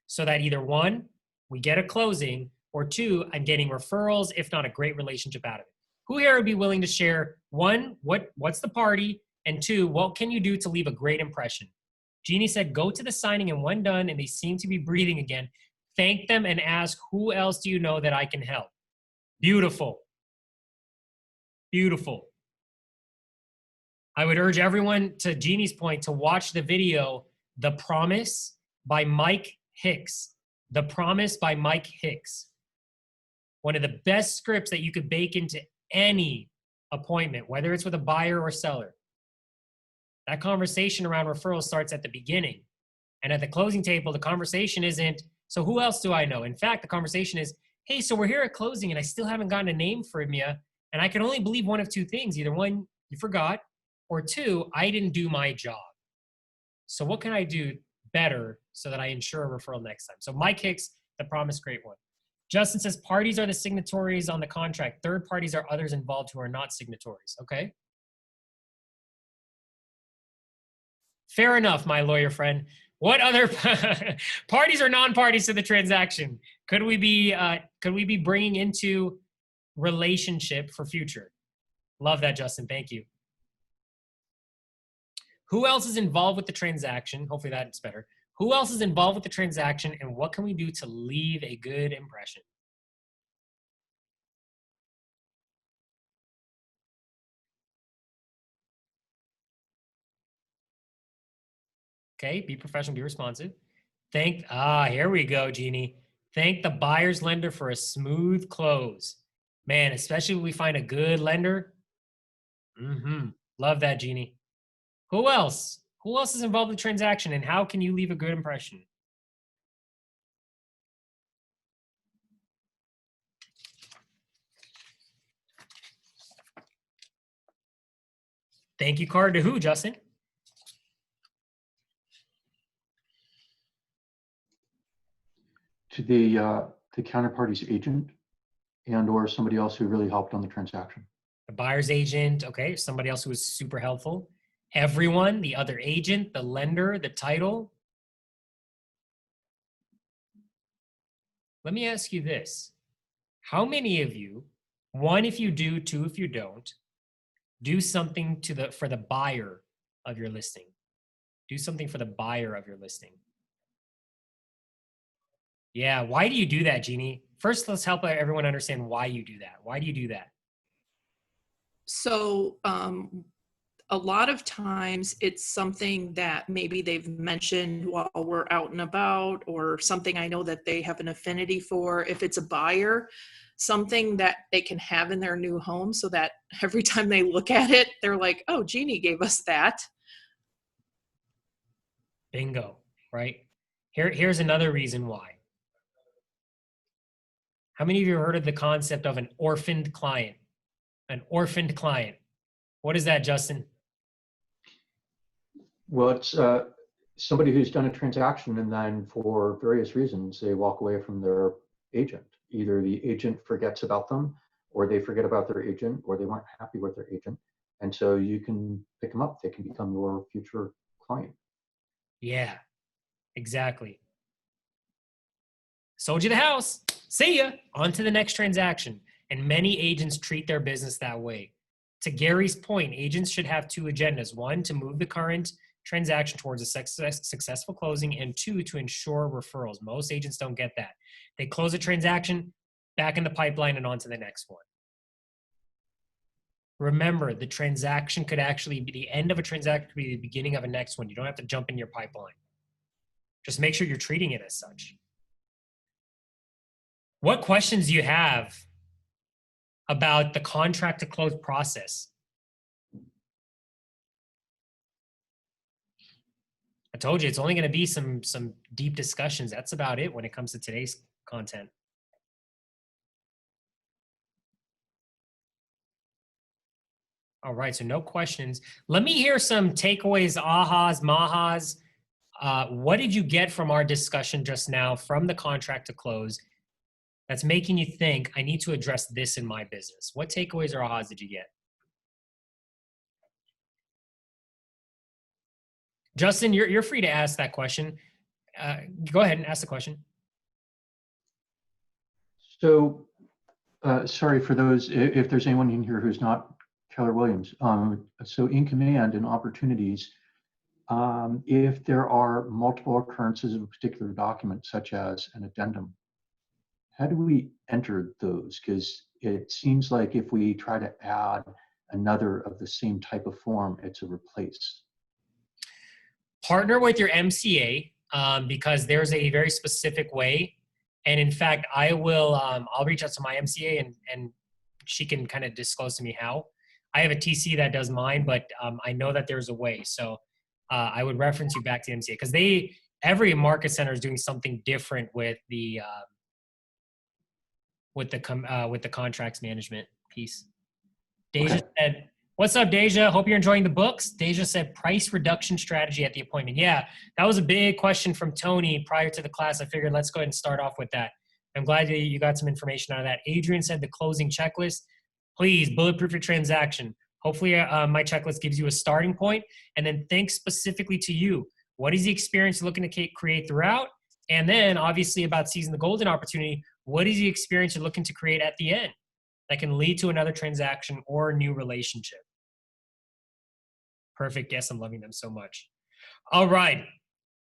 [SPEAKER 1] so that either one, we get a closing, or two, I'm getting referrals, if not a great relationship out of it? Who here would be willing to share, one, what's the party, and two, what can you do to leave a great impression? Jeannie said, go to the signing, and when done, and they seem to be breathing again, thank them and ask, who else do you know that I can help? Beautiful. Beautiful. I would urge everyone, to Jeannie's point, to watch the video, The Promise by Mike Hicks. The Promise by Mike Hicks. One of the best scripts that you could bake into any appointment, whether it's with a buyer or seller. That conversation around referrals starts at the beginning. And at the closing table, the conversation isn't, so who else do I know? In fact, the conversation is, hey, so we're here at closing and I still haven't gotten a name from you. And I can only believe one of two things. Either one, you forgot, or two, I didn't do my job. So what can I do better so that I ensure a referral next time? So Mike Hicks, The Promise, great one. Justin says, parties are the signatories on the contract. Third parties are others involved who are not signatories. Okay. Fair enough, my lawyer friend. What other parties are non-parties to the transaction could we be bringing into relationship for future? Love that, Justin. Thank you. Who else is involved with the transaction? Hopefully that's better. Who else is involved with the transaction, and what can we do to leave a good impression? Okay, be professional, be responsive. Here we go, Jeannie. Thank the buyer's lender for a smooth close. Man, especially when we find a good lender. Love that, Jeannie. Who else? Who else is involved in the transaction, and how can you leave a good impression? Thank you card to who, Justin?
[SPEAKER 2] To the counterparty's agent and or somebody else who really helped on the transaction.
[SPEAKER 1] The buyer's agent, okay, somebody else who was super helpful. Everyone, the other agent, the lender, the title. Let me ask you this. How many of you, one if you do, two if you don't, do something for the buyer of your listing? Do something for the buyer of your listing. Yeah, why do you do that, Jeannie? First, let's help everyone understand why you do that. Why do you do that?
[SPEAKER 4] So a lot of times it's something that maybe they've mentioned while we're out and about, or something I know that they have an affinity for. If it's a buyer, something that they can have in their new home so that every time they look at it, they're like, oh, Jeannie gave us that.
[SPEAKER 1] Bingo, right? Here's another reason why. How many of you have heard of the concept of an orphaned client? An orphaned client. What is that, Justin?
[SPEAKER 2] Well, it's somebody who's done a transaction and then for various reasons, they walk away from their agent. Either the agent forgets about them, or they forget about their agent, or they weren't happy with their agent. And so you can pick them up. They can become your future client.
[SPEAKER 1] Yeah, exactly. Sold you the house. See ya. On to the next transaction. And many agents treat their business that way. To Gary's point, agents should have two agendas. One, to move the current transaction towards a successful closing, and 2, to ensure referrals. Most agents don't get that. They close a transaction, back in the pipeline, and on to the next one. Remember, the transaction could actually be the end of a transaction, could be the beginning of a next one. You don't have to jump in your pipeline. Just make sure you're treating it as such. What questions do you have about the contract to close process? I told you it's only going to be some deep discussions. That's about it when it comes to today's content. All right, so no questions. Let me hear some takeaways, ahas, mahas. What did you get from our discussion just now from the contract to close that's making you think, I need to address this in my business? What takeaways or ahas did you get? Justin, you're free to ask that question. Go ahead and ask the question.
[SPEAKER 2] So, sorry for those, if there's anyone in here who's not Keller Williams. So in command and opportunities, if there are multiple occurrences of a particular document, such as an addendum, how do we enter those? Because it seems like if we try to add another of the same type of form, it's a replace.
[SPEAKER 1] Partner with your MCA because there's a very specific way. And in fact, I'll reach out to my MCA and she can kind of disclose to me how. I have a TC that does mine, but I know that there's a way. So I would reference you back to MCA because every market center is doing something different with the contracts management piece. Deja said, "What's up, Deja? Hope you're enjoying the books." Deja said, "Price reduction strategy at the appointment." Yeah, that was a big question from Tony prior to the class. I figured let's go ahead and start off with that. I'm glad that you got some information out of that. Adrian said the closing checklist. Please, bulletproof your transaction. Hopefully my checklist gives you a starting point, and then think specifically to you. What is the experience you're looking to create throughout? And then obviously about seizing the golden opportunity, what is the experience you're looking to create at the end that can lead to another transaction or a new relationship? Perfect. Yes, I'm loving them so much. All right.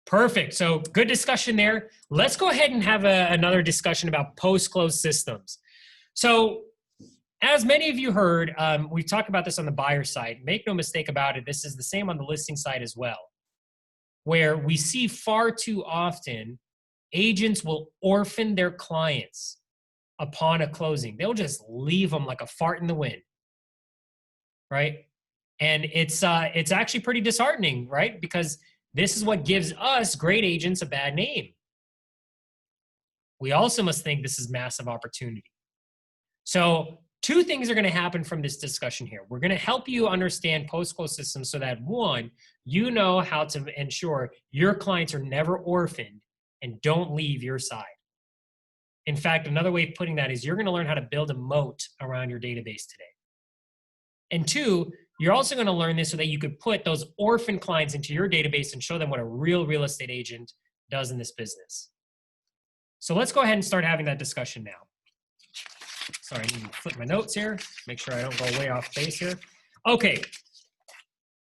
[SPEAKER 1] Perfect. So good discussion there. Let's go ahead and have another discussion about post-close systems. So as many of you heard, we talked about this on the buyer side. Make no mistake about it. This is the same on the listing side as well, where we see far too often agents will orphan their clients upon a closing. They'll just leave them like a fart in the wind, right? And it's actually pretty disheartening, right? Because this is what gives us great agents a bad name. We also must think this is massive opportunity. So two things are going to happen from this discussion here. We're going to help you understand post-close systems so that, one, you know how to ensure your clients are never orphaned and don't leave your side. In fact, another way of putting that is you're going to learn how to build a moat around your database today. And two, you're also going to learn this so that you could put those orphan clients into your database and show them what a real estate agent does in this business. So let's go ahead and start having that discussion now. Sorry, I need to flip my notes here, make sure I don't go way off base here. Okay,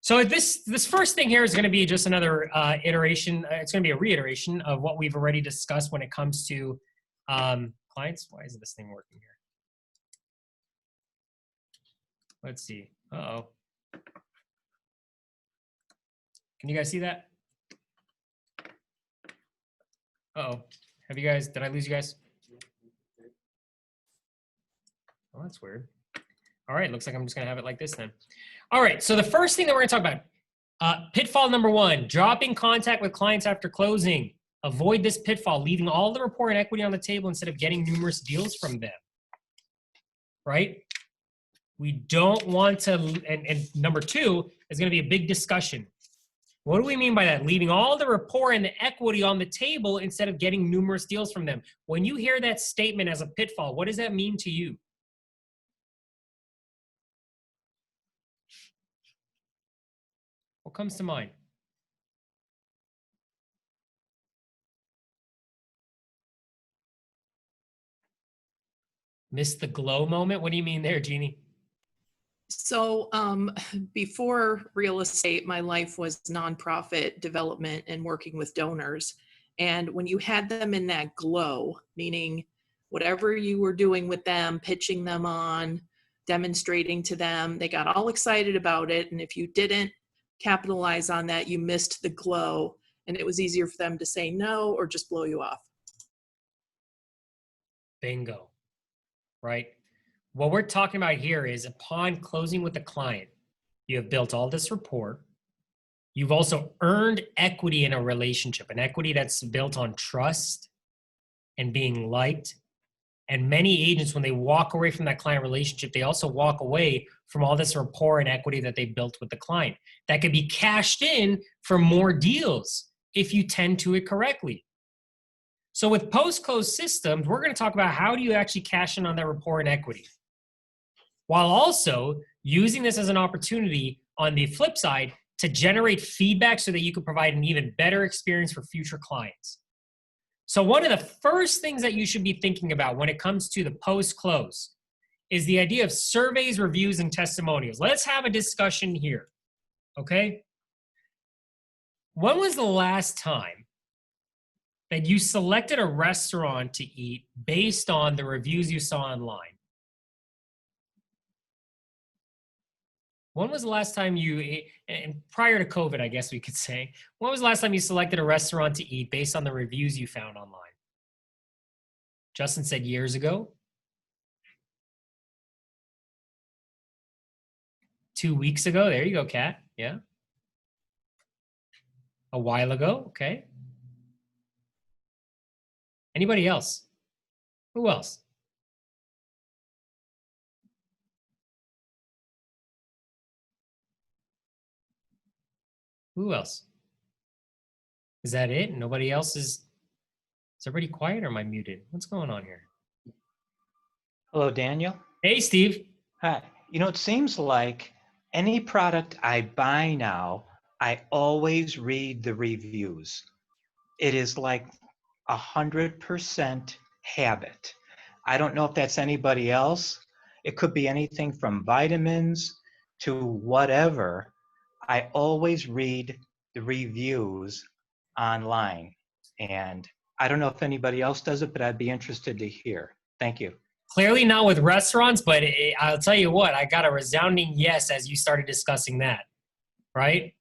[SPEAKER 1] so this first thing here is going to be just another iteration. It's going to be a reiteration of what we've already discussed when it comes to clients. Why isn't this thing working here? Let's see. Uh-oh. Can you guys see that? Uh-oh. Did I lose you guys? Oh, that's weird. All right, looks like I'm just gonna have it like this then. All right, so the first thing that we're gonna talk about, pitfall number one, dropping contact with clients after closing. Avoid this pitfall, leaving all the rapport and equity on the table instead of getting numerous deals from them, right? We don't want to, and number two is gonna be a big discussion. What do we mean by that? Leaving all the rapport and the equity on the table instead of getting numerous deals from them. When you hear that statement as a pitfall, what does that mean to you? What comes to mind? Miss the glow moment? What do you mean there, Jeannie?
[SPEAKER 4] So before real estate, my life was nonprofit development and working with donors. And when you had them in that glow, meaning whatever you were doing with them, pitching them on, demonstrating to them, they got all excited about it. And if you didn't capitalize on that, you missed the glow. And it was easier for them to say no or just blow you off.
[SPEAKER 1] Bingo. Right? What we're talking about here is upon closing with the client, you have built all this rapport. You've also earned equity in a relationship, an equity that's built on trust and being liked. And many agents, when they walk away from that client relationship, they also walk away from all this rapport and equity that they built with the client. That could be cashed in for more deals if you tend to it correctly. So with post-close systems, we're going to talk about how do you actually cash in on that rapport and equity, while also using this as an opportunity on the flip side to generate feedback so that you can provide an even better experience for future clients. So one of the first things that you should be thinking about when it comes to the post-close is the idea of surveys, reviews, and testimonials. Let's have a discussion here, okay? When was the last time that you selected a restaurant to eat based on the reviews you saw online? When was the last time you, and prior to COVID, I guess we could say, when was the last time you selected a restaurant to eat based on the reviews you found online? Justin said years ago. 2 weeks ago. There you go, Kat. Yeah. A while ago. Okay. Anybody else? Who else? Who else? Is that it? Nobody else is everybody quiet or am I muted? What's going on here?
[SPEAKER 3] Hello, Daniel.
[SPEAKER 1] Hey, Steve.
[SPEAKER 3] Hi. You know, it seems like any product I buy now, I always read the reviews. It is like 100% habit. I don't know if that's anybody else. It could be anything from vitamins to whatever. I always read the reviews online. And I don't know if anybody else does it, but I'd be interested to hear. Thank you.
[SPEAKER 1] Clearly not with restaurants, but I'll tell you what, I got a resounding yes as you started discussing that, right?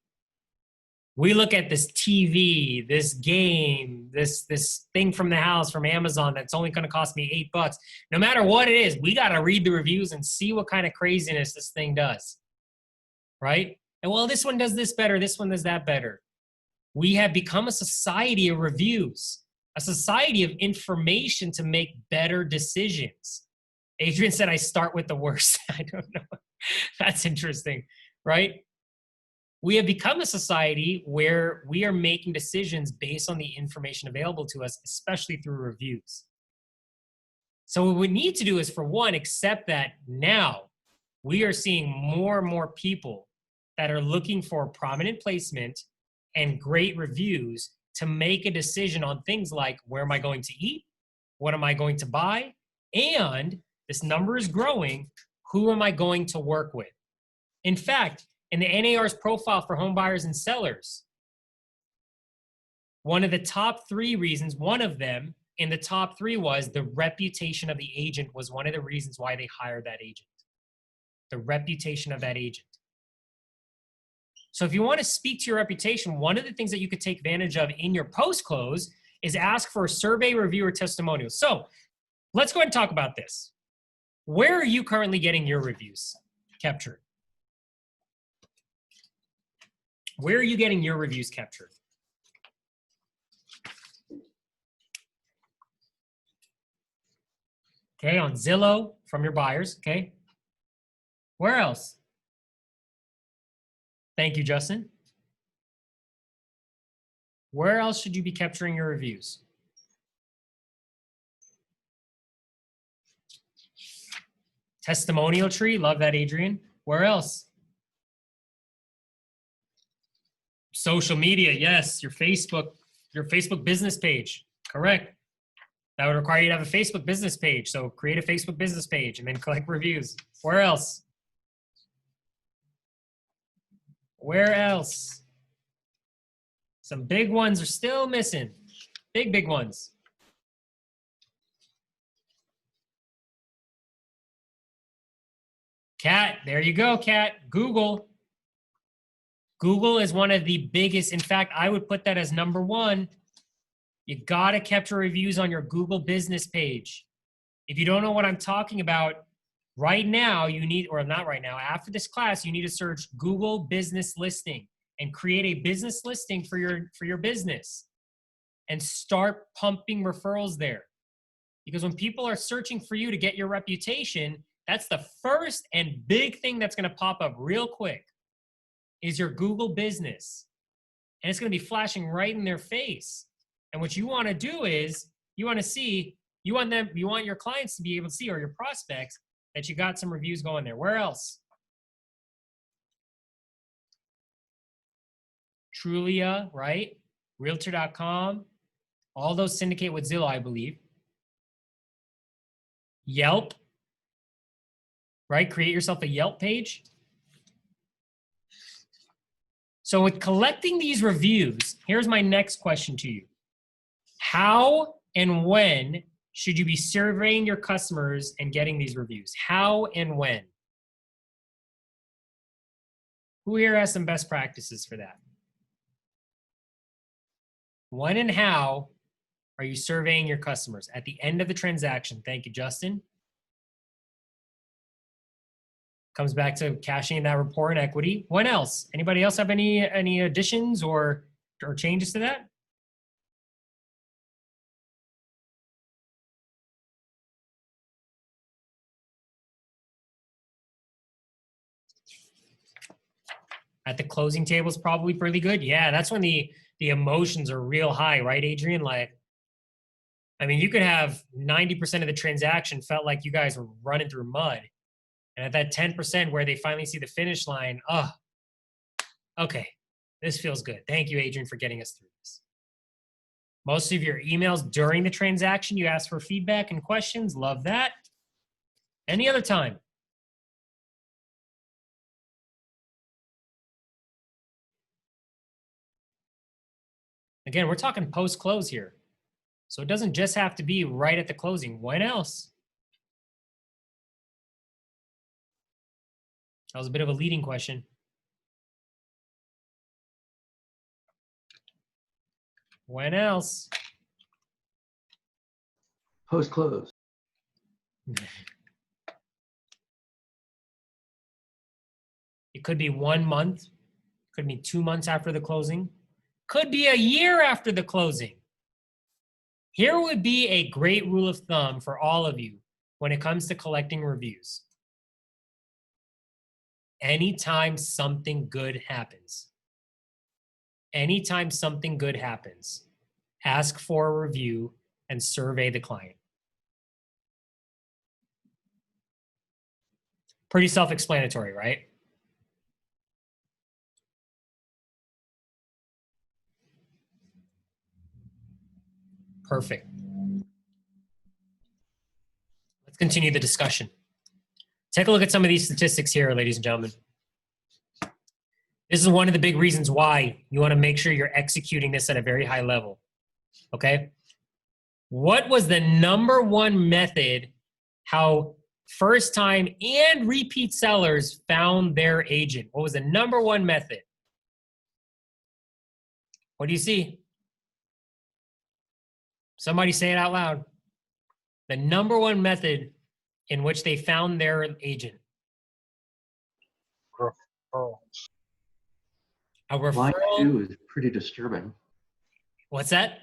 [SPEAKER 1] We look at this TV, this game, this thing from the house from Amazon that's only going to cost me $8. No matter what it is, we got to read the reviews and see what kind of craziness this thing does, right? And well, this one does this better, this one does that better. We have become a society of reviews, a society of information to make better decisions. Adrian said, I start with the worst. I don't know. That's interesting, right? We have become a society where we are making decisions based on the information available to us, especially through reviews. So what we need to do is, for one, accept that now we are seeing more and more people that are looking for prominent placement and great reviews to make a decision on things like, where am I going to eat? What am I going to buy? And this number is growing. Who am I going to work with? In fact, in the NAR's profile for home buyers and sellers, one of the top 3 reasons, one of them in the top 3 was the reputation of the agent was one of the reasons why they hired that agent. The reputation of that agent. So if you want to speak to your reputation, one of the things that you could take advantage of in your post-close is ask for a survey, review, or testimonial. So let's go ahead and talk about this. Where are you currently getting your reviews captured? Where are you getting your reviews captured? Okay, on Zillow from your buyers, okay? Where else? Thank you, Justin. Where else should you be capturing your reviews? Testimonial tree, love that, Adrian. Where else? Social media, yes, your Facebook business page, correct. That would require you to have a Facebook business page. So create a Facebook business page and then collect reviews. Where else? Where else? Some big ones are still missing. Big ones. Kat, there you go, Kat. Google. Google is one of the biggest. In fact, I would put that as number one. You gotta capture reviews on your Google business page. If you don't know what I'm talking about, right now you need, or not right now, after this class, you need to search Google business listing and create a business listing for your business and start pumping referrals there. Because when people are searching for you to get your reputation, that's the first and big thing that's gonna pop up real quick is your Google business. And it's gonna be flashing right in their face. And what you wanna do is, you want your clients to be able to see, or your prospects, that you got some reviews going there. Where else? Trulia, right? Realtor.com. All those syndicate with Zillow, I believe. Yelp, right? Create yourself a Yelp page. So with collecting these reviews, here's my next question to you. How and when should you be surveying your customers and getting these reviews? How and when? Who here has some best practices for that? When and how are you surveying your customers? At the end of the transaction. Thank you, Justin. Comes back to cashing in that rapport and equity. When else? Anybody else have any additions or changes to that? At the closing table is probably pretty good. Yeah, that's when the emotions are real high, right, Adrian? Like, I mean, you could have 90% of the transaction felt like you guys were running through mud. And at that 10% where they finally see the finish line, oh, okay, this feels good. Thank you, Adrian, for getting us through this. Most of your emails during the transaction, you ask for feedback and questions. Love that. Any other time? Again, we're talking post-close here. So it doesn't just have to be right at the closing. When else? That was a bit of a leading question. When else?
[SPEAKER 2] Post-close.
[SPEAKER 1] It could be 1 month, could be 2 months after the closing, could be a year after the closing. Here would be a great rule of thumb for all of you when it comes to collecting reviews. Anytime something good happens, ask for a review and survey the client. Pretty self-explanatory, right? Perfect. Let's continue the discussion. Take a look at some of these statistics here, ladies and gentlemen. This is one of the big reasons why you want to make sure you're executing this at a very high level. Okay? What was the number one method how first-time and repeat sellers found their agent? What was the number one method? What do you see? Somebody say it out loud. The number one method in which they found their agent.
[SPEAKER 3] Referrals.
[SPEAKER 1] A
[SPEAKER 2] Line
[SPEAKER 1] referral.
[SPEAKER 2] 2 is pretty disturbing.
[SPEAKER 1] What's that?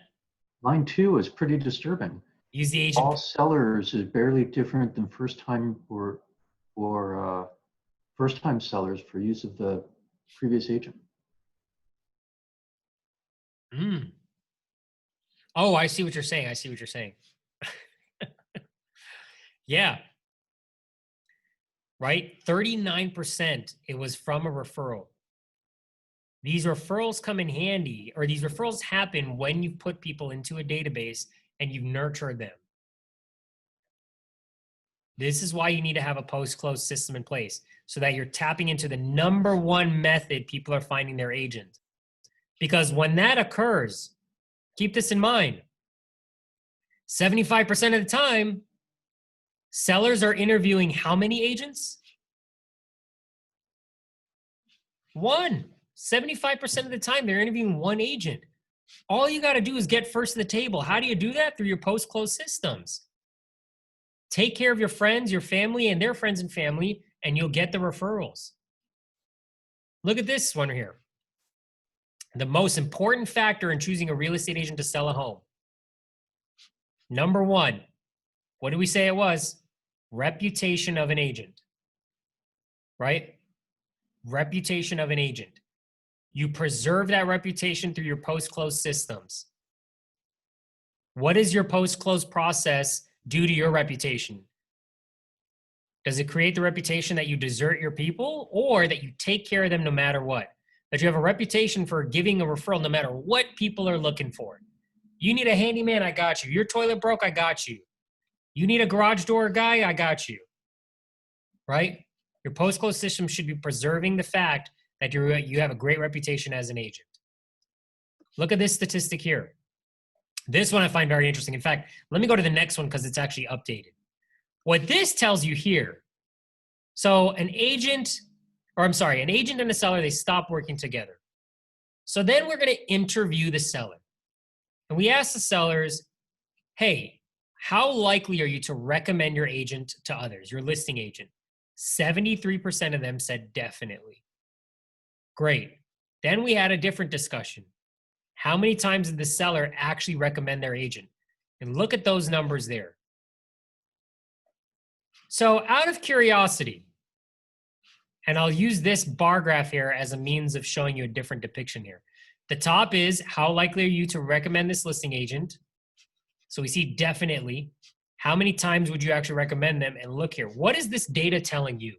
[SPEAKER 2] Line 2 is pretty disturbing.
[SPEAKER 1] Use the agent.
[SPEAKER 2] All sellers is barely different than first-time or first-time sellers for use of the previous agent.
[SPEAKER 1] Oh, I see what you're saying. Yeah. Right? 39%, it was from a referral. These referrals come in handy, or these referrals happen when you put people into a database and you've nurtured them. This is why you need to have a post-close system in place so that you're tapping into the number one method people are finding their agent. Because when that occurs, keep this in mind, 75% of the time, sellers are interviewing how many agents? One. 75% of the time, they're interviewing one agent. All you got to do is get first to the table. How do you do that? Through your post-close systems. Take care of your friends, your family, and their friends and family, and you'll get the referrals. Look at this one here. The most important factor in choosing a real estate agent to sell a home. Number one, what did we say it was? Reputation of an agent, right? Reputation of an agent. You preserve that reputation through your post-close systems. What does your post-close process do to your reputation? Does it create the reputation that you desert your people or that you take care of them no matter what? That you have a reputation for giving a referral no matter what people are looking for? You need a handyman, I got you. Your toilet broke, I got you. You need a garage door guy, I got you. Right? Your post-close system should be preserving the fact that you have a great reputation as an agent. Look at this statistic here. This one I find very interesting. In fact, let me go to the next one because it's actually updated. What this tells you here, so an agent and a seller, they stop working together. So then we're going to interview the seller. And we ask the sellers, hey, how likely are you to recommend your agent to others, your listing agent? 73% of them said definitely. Great. Then we had a different discussion. How many times did the seller actually recommend their agent? And look at those numbers there. So out of curiosity, and I'll use this bar graph here as a means of showing you a different depiction here. The top is how likely are you to recommend this listing agent? So we see definitely. How many times would you actually recommend them? And look here, what is this data telling you?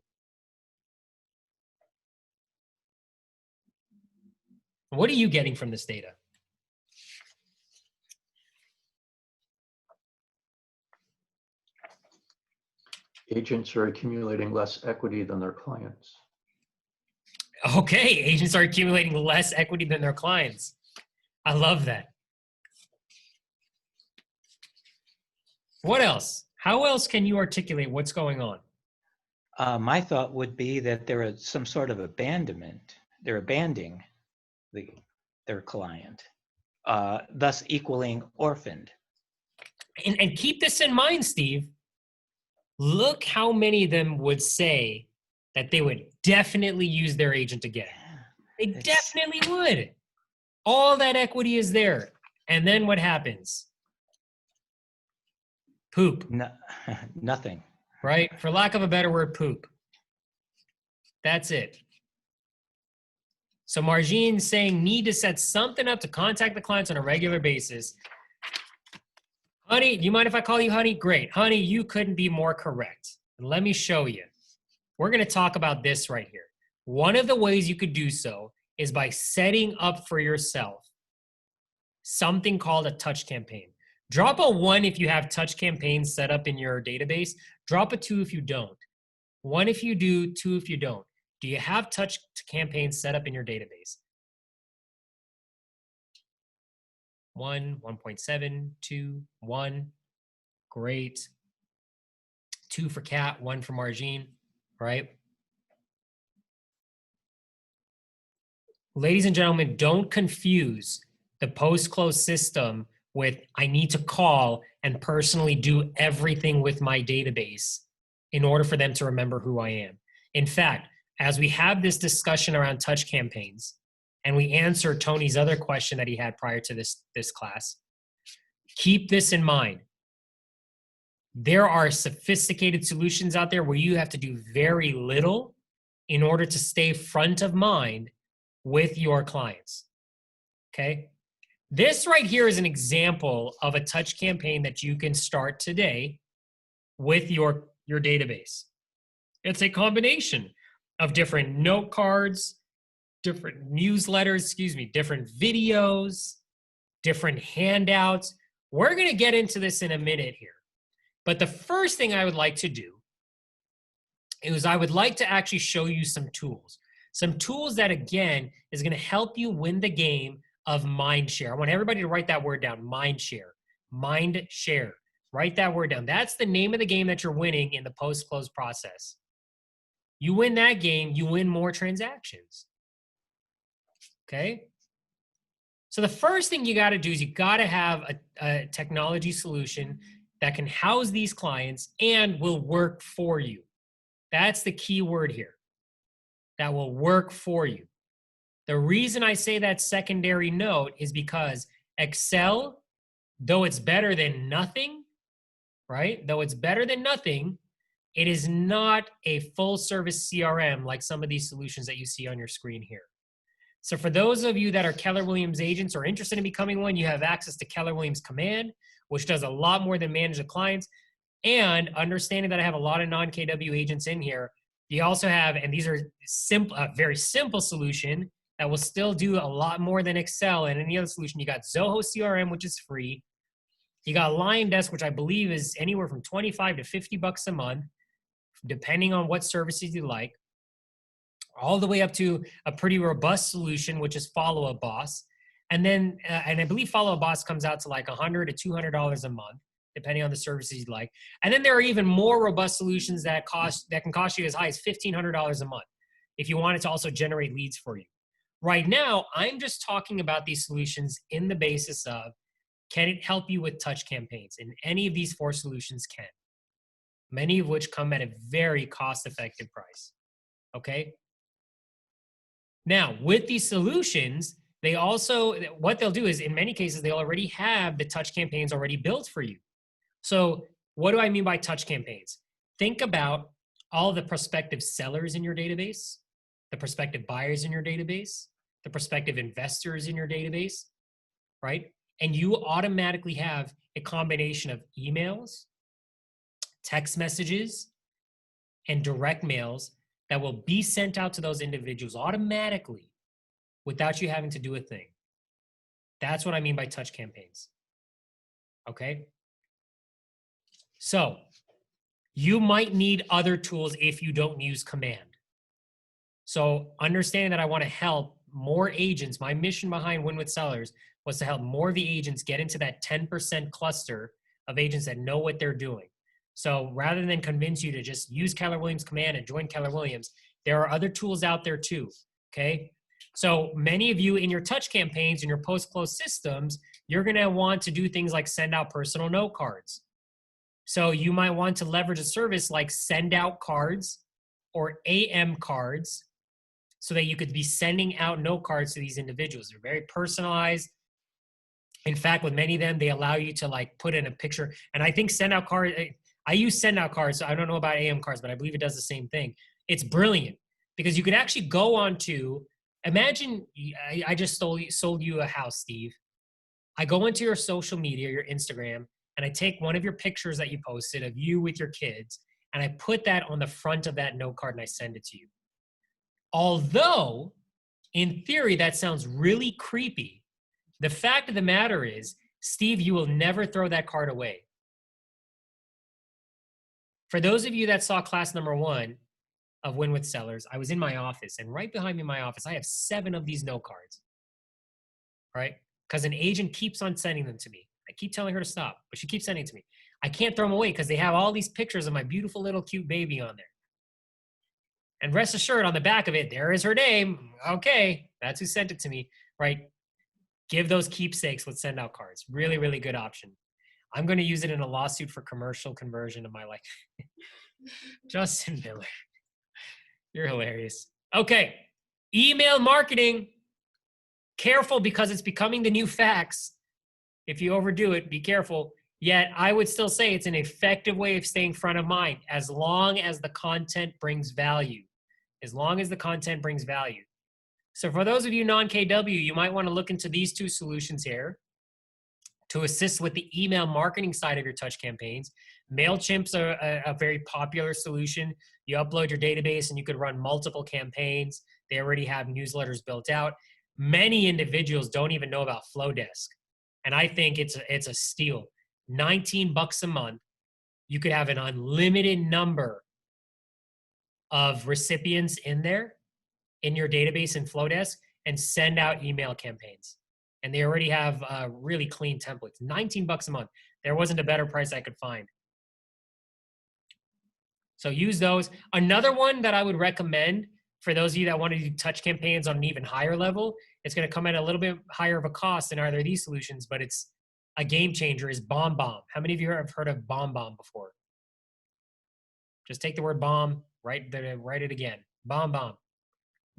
[SPEAKER 1] What are you getting from this data?
[SPEAKER 2] Agents are accumulating less equity than their clients.
[SPEAKER 1] Okay, agents are accumulating less equity than their clients. I love that. What else? How else can you articulate what's going on?
[SPEAKER 3] My thought would be that there is some sort of abandonment. They're abandoning their client, thus equaling orphaned.
[SPEAKER 1] And keep this in mind, Steve. Look how many of them would say that they would definitely use their agent again. They definitely would. All that equity is there. And then what happens? Poop.
[SPEAKER 3] No, nothing.
[SPEAKER 1] Right? For lack of a better word, poop. That's it. So Margine's saying need to set something up to contact the clients on a regular basis. Honey, do you mind if I call you honey? Great. Honey, you couldn't be more correct. And let me show you. We're going to talk about this right here. One of the ways you could do so is by setting up for yourself something called a touch campaign. Drop a 1 if you have touch campaigns set up in your database. Drop a 2 if you don't. 1 if you do, 2 if you don't. Do you have touch campaigns set up in your database? 1, 1.7, 2, 1. Great. 2 for Kat, 1 for Margine, right? Ladies and gentlemen, don't confuse the post-close system with I need to call and personally do everything with my database in order for them to remember who I am. In fact, as we have this discussion around touch campaigns, and we answer Tony's other question that he had prior to this class, keep this in mind. There are sophisticated solutions out there where you have to do very little in order to stay front of mind with your clients, okay? This right here is an example of a touch campaign that you can start today with your database. It's a combination of different note cards, different newsletters, different videos, different handouts. We're going to get into this in a minute here. But the first thing I would like to do is I would like to actually show you some tools. Some tools that, again, is going to help you win the game of mind share. I want everybody to write that word down, mind share. Mind share. Write that word down. That's the name of the game that you're winning in the post-close process. You win that game, you win more transactions. Okay? So the first thing you got to do is you got to have a technology solution that can house these clients and will work for you. That's the key word here. That will work for you. The reason I say that secondary note is because Excel, though it's better than nothing, right? Though it's better than nothing, it is not a full service CRM like some of these solutions that you see on your screen here. So for those of you that are Keller Williams agents or interested in becoming one, you have access to Keller Williams Command, which does a lot more than manage the clients. And understanding that I have a lot of non-KW agents in here, you also have, and these are simple, a very simple solution that will still do a lot more than Excel and any other solution. You got Zoho CRM, which is free. You got Lion Desk, which I believe is anywhere from 25 to 50 bucks a month, depending on what services you like, all the way up to a pretty robust solution, which is Follow Up Boss. And then, and I believe Follow Up Boss comes out to like $100 to $200 a month, depending on the services you like. And then there are even more robust solutions that can cost you as high as $1,500 a month if you want it to also generate leads for you. Right now, I'm just talking about these solutions in the basis of, can it help you with touch campaigns? And any of these 4 solutions can, many of which come at a very cost-effective price, okay? Now, with these solutions, they also, what they'll do is, in many cases, they'll already have the touch campaigns already built for you. So what do I mean by touch campaigns? Think about all the prospective sellers in your database, the prospective buyers in your database, the prospective investors in your database, right? And you automatically have a combination of emails, text messages, and direct mails that will be sent out to those individuals automatically without you having to do a thing. That's what I mean by touch campaigns. Okay? So you might need other tools if you don't use Command. So understanding that I want to help more agents, my mission behind Win with Sellers was to help more of the agents get into that 10% cluster of agents that know what they're doing. So rather than convince you to just use Keller Williams Command and join Keller Williams, there are other tools out there too, okay? So many of you in your touch campaigns and your post-close systems, you're gonna want to do things like send out personal note cards. So you might want to leverage a service like Send Out Cards or AM Cards so that you could be sending out note cards to these individuals. They're very personalized. In fact, with many of them, they allow you to like put in a picture. And I think Send Out Cards, I use Send Out Cards, so I don't know about AM Cards, but I believe it does the same thing. It's brilliant because you could actually go on to, imagine I just sold you a house, Steve. I go into your social media, your Instagram, and I take one of your pictures that you posted of you with your kids, and I put that on the front of that note card and I send it to you. Although, in theory, that sounds really creepy, the fact of the matter is, Steve, you will never throw that card away. For those of you that saw class number 1 of Win with Sellers, I was in my office, and right behind me in my office, I have 7 of these note cards, right? Because an agent keeps on sending them to me. I keep telling her to stop, but she keeps sending it to me. I can't throw them away because they have all these pictures of my beautiful little cute baby on there. And rest assured, on the back of it, there is her name. Okay, that's who sent it to me, right? Give those keepsakes with Send Out Cards. Really, really good option. I'm going to use it in a lawsuit for commercial conversion of my life. Justin Miller, you're hilarious. Okay, email marketing. Careful because it's becoming the new fax. If you overdo it, be careful. Yet I would still say it's an effective way of staying front of mind as long as the content brings value. As long as the content brings value. So for those of you non-KW, you might want to look into these 2 solutions here to assist with the email marketing side of your touch campaigns. MailChimp's a very popular solution. You upload your database and you could run multiple campaigns. They already have newsletters built out. Many individuals don't even know about Flowdesk. And I think it's a steal. 19 bucks a month. You could have an unlimited number of recipients in there, in your database in Flowdesk, and send out email campaigns. And they already have really clean templates. 19 bucks a month. There wasn't a better price I could find. So use those. Another one that I would recommend for those of you that want to do touch campaigns on an even higher level, it's going to come at a little bit higher of a cost than either of these solutions, but it's a game changer, is BombBomb. How many of you have heard of BombBomb before? Just take the word bomb, write it again. BombBomb.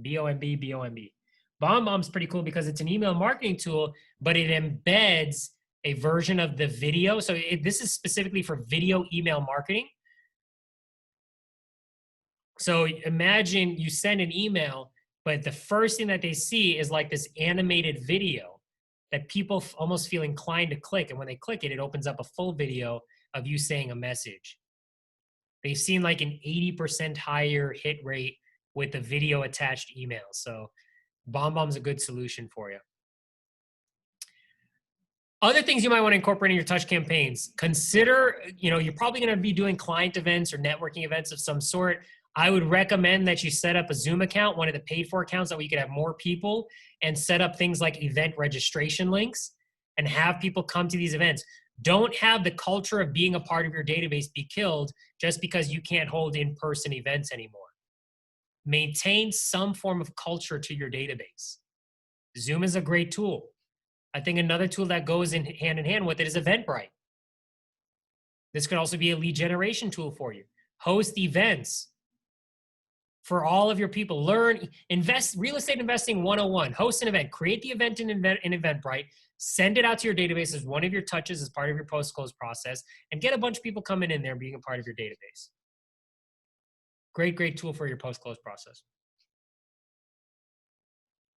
[SPEAKER 1] B-O-M-B, B-O-M-B. BombBomb's pretty cool because it's an email marketing tool, but it embeds a version of the video. So this is specifically for video email marketing. So imagine you send an email, but the first thing that they see is like this animated video that people almost feel inclined to click. And when they click it, it opens up a full video of you saying a message. They've seen like an 80% higher hit rate with the video attached email. So BombBomb's a good solution for you. Other things you might want to incorporate in your touch campaigns. Consider, you're probably going to be doing client events or networking events of some sort. I would recommend that you set up a Zoom account, one of the paid for accounts, that way you could have more people, and set up things like event registration links and have people come to these events. Don't have the culture of being a part of your database be killed just because you can't hold in-person events anymore. Maintain some form of culture to your database. Zoom is a great tool. I think another tool that goes in hand with it is Eventbrite. This could also be a lead generation tool for you. Host events for all of your people. Learn, invest, real estate investing 101. Host an event. Create the event in Eventbrite. Send it out to your database as one of your touches as part of your post-close process, and get a bunch of people coming in there and being a part of your database. Great tool for your post-close process.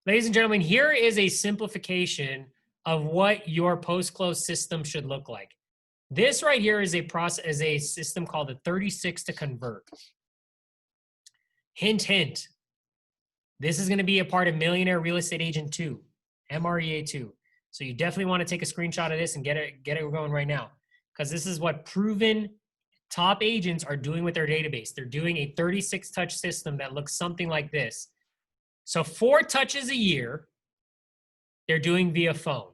[SPEAKER 1] Ladies and gentlemen, here is a simplification of what your post-close system should look like. This right here is a system called the 36 to convert. Hint, hint. This is going to be a part of Millionaire Real Estate Agent 2, MREA 2. So you definitely want to take a screenshot of this and get it going right now, because this is what proven top agents are doing with their database. They're doing a 36 touch system that looks something like this. So 4 touches a year, they're doing via phone.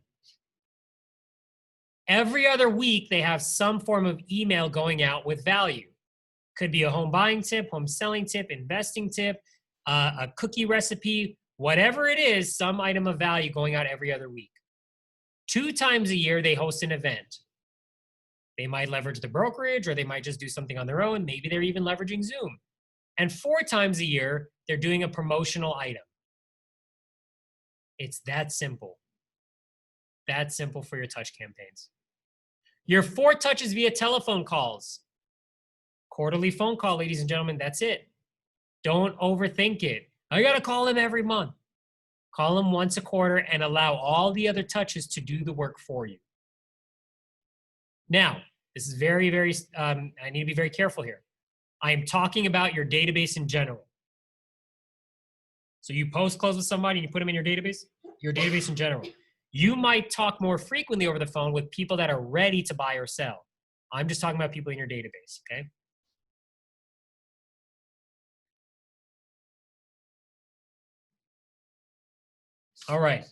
[SPEAKER 1] Every other week, they have some form of email going out with value. Could be a home buying tip, home selling tip, investing tip, a cookie recipe, whatever it is, some item of value going out every other week. 2 times a year, they host an event. They might leverage the brokerage, or they might just do something on their own. Maybe they're even leveraging Zoom. And 4 times a year, they're doing a promotional item. It's that simple. That simple for your touch campaigns. Your 4 touches via telephone calls. Quarterly phone call, ladies and gentlemen, that's it. Don't overthink it. I got to call them every month. Call them once a quarter and allow all the other touches to do the work for you. Now, this is very, I need to be very careful here. I am talking about your database in general. So you post-close with somebody and you put them in your database in general. You might talk more frequently over the phone with people that are ready to buy or sell. I'm just talking about people in your database, okay? All right.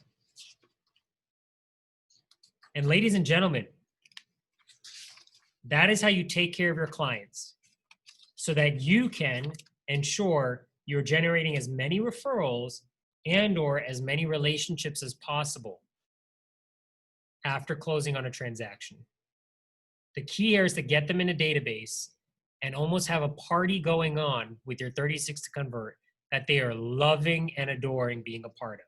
[SPEAKER 1] And ladies and gentlemen, that is how you take care of your clients so that you can ensure you're generating as many referrals and or as many relationships as possible after closing on a transaction. The key here is to get them in a database and almost have a party going on with your 36 to convert that they are loving and adoring being a part of,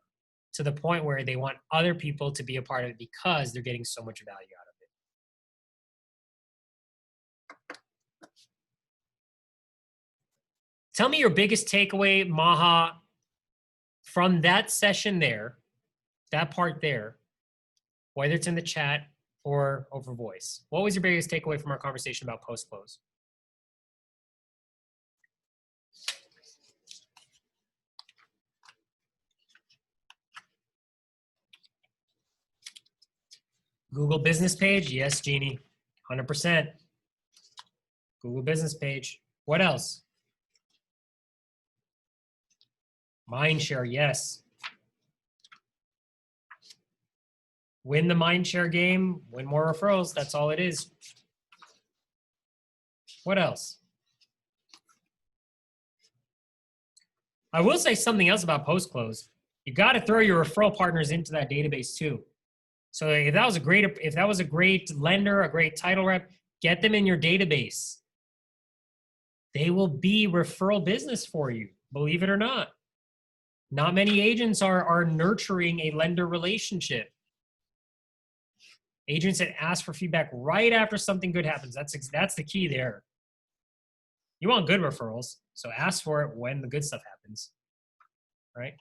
[SPEAKER 1] to the point where they want other people to be a part of it because they're getting so much value out of it. Tell me your biggest takeaway, Maha, from that session there, that part there, whether it's in the chat or over voice. What was your biggest takeaway from our conversation about post-close? Google business page? Yes, Jeannie, 100%. Google business page. What else? Mind share, yes. Win the mind share game, win more referrals. That's all it is. What else? I will say something else about post-close. You got to throw your referral partners into that database too. So if that was a great lender, a great title rep, get them in your database. They will be referral business for you, believe it or not. Not many agents are nurturing a lender relationship. Agents that ask for feedback right after something good happens. That's the key there. You want good referrals, so ask for it when the good stuff happens, right?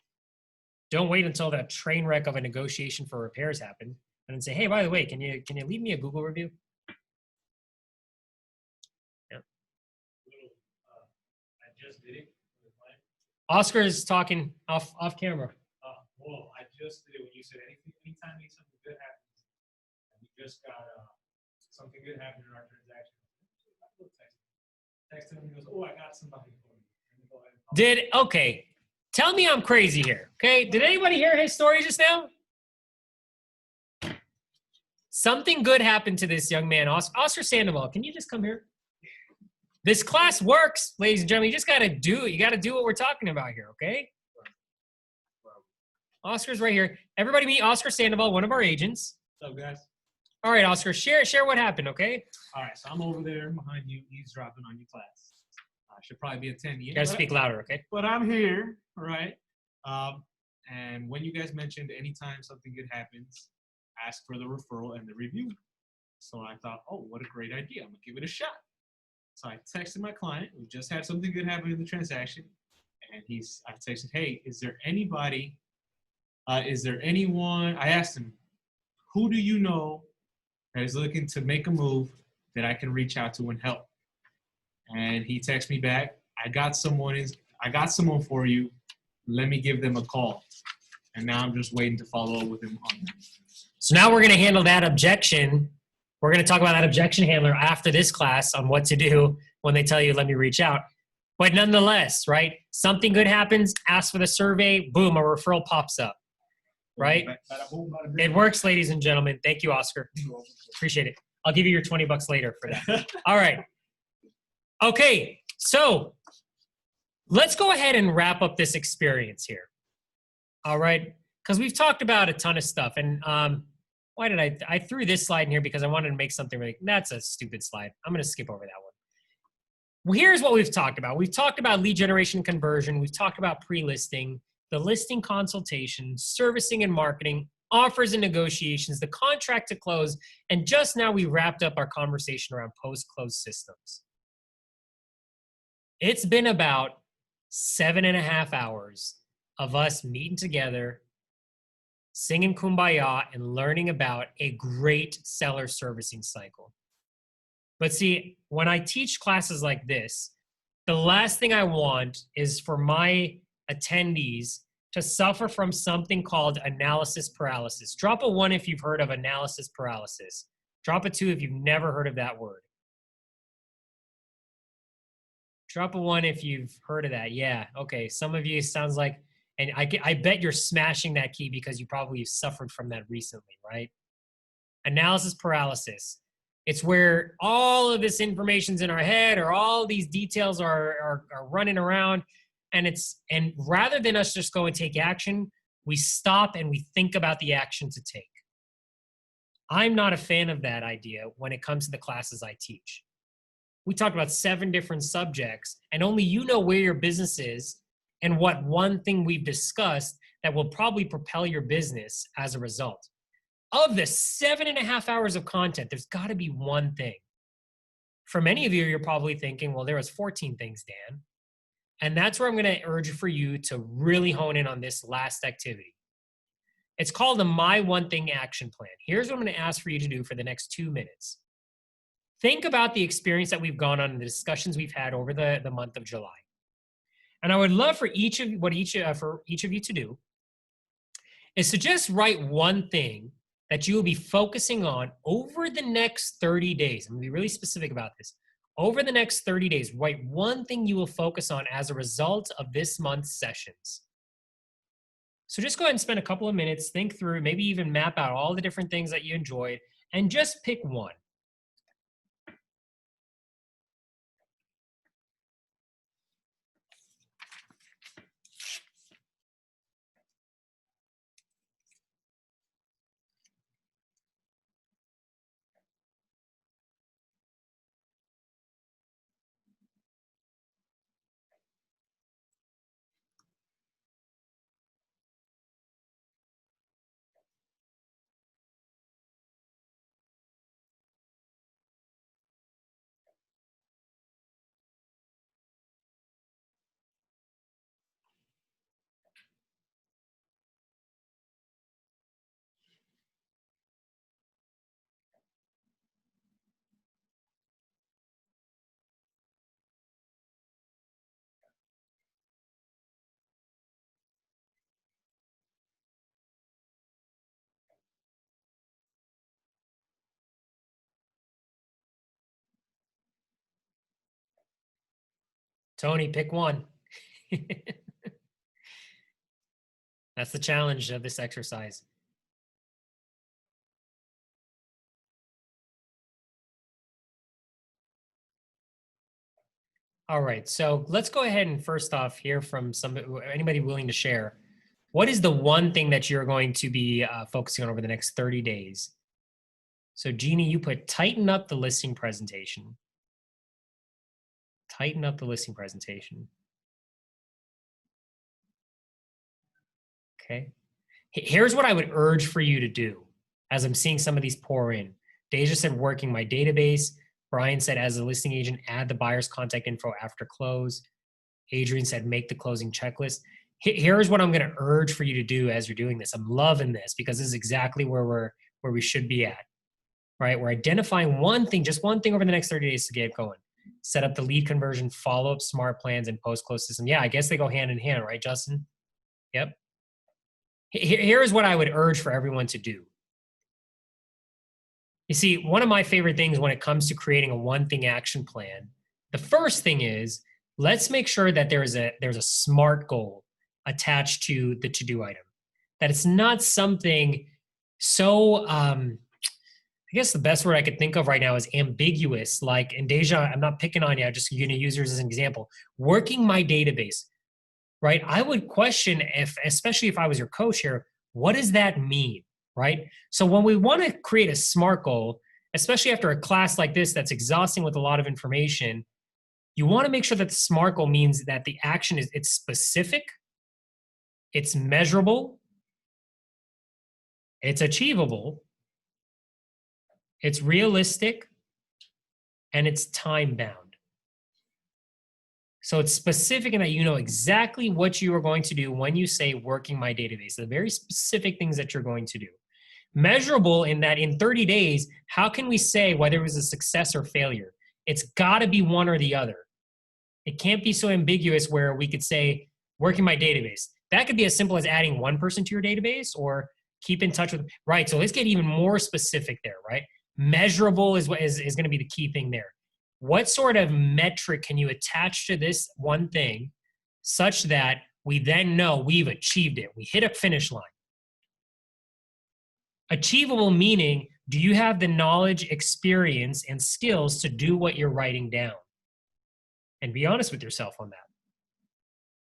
[SPEAKER 1] Don't wait until that train wreck of a negotiation for repairs happen and then say, hey, by the way, can you leave me a Google review? Yeah.
[SPEAKER 6] I just did it.
[SPEAKER 1] Oscar is talking off camera.
[SPEAKER 6] Well, I just did it when you said anytime something good happens, and we just got something good happened in our transaction. Text him and he goes, oh, I got somebody for you.
[SPEAKER 1] Okay. Tell me I'm crazy here. Okay. Did anybody hear his story just now? Something good happened to this young man, Oscar Sandoval. Can you just come here? This class works, ladies and gentlemen. You just got to do it. You got to do what we're talking about here. Okay. Oscar's right here. Everybody meet Oscar Sandoval, one of our agents.
[SPEAKER 6] What's up, guys?
[SPEAKER 1] All right, Oscar, share what happened, okay?
[SPEAKER 6] All right, so I'm over there behind you, eavesdropping on your class. I should probably be attending.
[SPEAKER 1] You got to speak louder, okay?
[SPEAKER 6] But I'm here, all right? And when you guys mentioned anytime something good happens, ask for the referral and the review. So I thought, oh, what a great idea. I'm going to give it a shot. So I texted my client. We just had something good happen in the transaction. And I texted, hey, is there anyone, I asked him, who do you know that is looking to make a move that I can reach out to and help? And he texted me back, I got someone for you. Let me give them a call. And now I'm just waiting to follow up with him on that.
[SPEAKER 1] So now we're going to handle that objection. We're going to talk about that objection handler after this class on what to do when they tell you, let me reach out. But nonetheless, right? Something good happens, ask for the survey, boom, a referral pops up, right? It works, ladies and gentlemen. Thank you, Oscar. Appreciate it. I'll give you your $20 later for that. All right. Okay, so let's go ahead and wrap up this experience here. All right, because we've talked about a ton of stuff. And why did I threw this slide in here because I wanted to make something really, that's a stupid slide. I'm going to skip over that one. Well, here's what we've talked about. We've talked about lead generation conversion. We've talked about pre-listing, the listing consultation, servicing and marketing, offers and negotiations, the contract to close, and just now we wrapped up our conversation around post-close systems. It's been about 7.5 hours of us meeting together, singing Kumbaya, and learning about a great seller servicing cycle. But see, when I teach classes like this, the last thing I want is for my attendees to suffer from something called analysis paralysis. Drop a 1 if you've heard of analysis paralysis. Drop a 2 if you've never heard of that word. Drop a 1 if you've heard of that. Yeah, okay. Some of you sounds like, and I bet you're smashing that key because you probably suffered from that recently, right? Analysis paralysis. It's where all of this information's in our head or all these details are running around. And rather than us just go and take action, we stop and we think about the action to take. I'm not a fan of that idea when it comes to the classes I teach. We talked about 7 different subjects, and only you know where your business is and what one thing we've discussed that will probably propel your business as a result. Of the 7.5 hours of content, there's got to be one thing. For many of you, you're probably thinking, well, there was 14 things, Dan. And that's where I'm going to urge for you to really hone in on this last activity. It's called the My One Thing Action Plan. Here's what I'm going to ask for you to do for the next 2 minutes. Think about the experience that we've gone on and the discussions we've had over the month of July. And I would love for each of you to do is to just write one thing that you will be focusing on over the next 30 days. I'm going to be really specific about this. Over the next 30 days, write one thing you will focus on as a result of this month's sessions. So just go ahead and spend a couple of minutes, think through, maybe even map out all the different things that you enjoyed, and just pick one. Tony, pick one. That's the challenge of this exercise. All right, so let's go ahead and first off hear from anybody willing to share. What is the one thing that you're going to be focusing on over the next 30 days? So Jeannie, you put tighten up the listing presentation. Tighten up the listing presentation. Okay. Here's what I would urge for you to do as I'm seeing some of these pour in. Deja said working my database. Brian said as a listing agent, add the buyer's contact info after close. Adrian said make the closing checklist. Here's what I'm going to urge for you to do as you're doing this. I'm loving this because this is exactly where we should be at, right? We're identifying one thing, just one thing over the next 30 days to get going. Set up the lead conversion, follow up smart plans, and post-close system. Yeah, I guess they go hand in hand, right, Justin? Yep. Here's what I would urge for everyone to do. You see, one of my favorite things when it comes to creating a one-thing action plan, the first thing is let's make sure that there's a SMART goal attached to the to-do item. That it's not something so, I guess the best word I could think of right now is ambiguous. Like, and Deja, I'm not picking on you, I'm just going to use yours as an example. Working my database, right? I would question especially if I was your coach here, what does that mean, right? So when we want to create a SMART goal, especially after a class like this that's exhausting with a lot of information, you want to make sure that the SMART goal means that the action it's specific, it's measurable, it's achievable, it's realistic, and it's time bound. So it's specific in that you know exactly what you are going to do when you say working my database, the very specific things that you're going to do. Measurable in that in 30 days, how can we say whether it was a success or failure? It's got to be one or the other. It can't be so ambiguous where we could say working my database. That could be as simple as adding one person to your database or keep in touch with, right? So let's get even more specific there, right? Measurable is going to be the key thing there. What sort of metric can you attach to this one thing such that we then know we've achieved it? We hit a finish line. Achievable meaning, do you have the knowledge, experience, and skills to do what you're writing down? And be honest with yourself on that.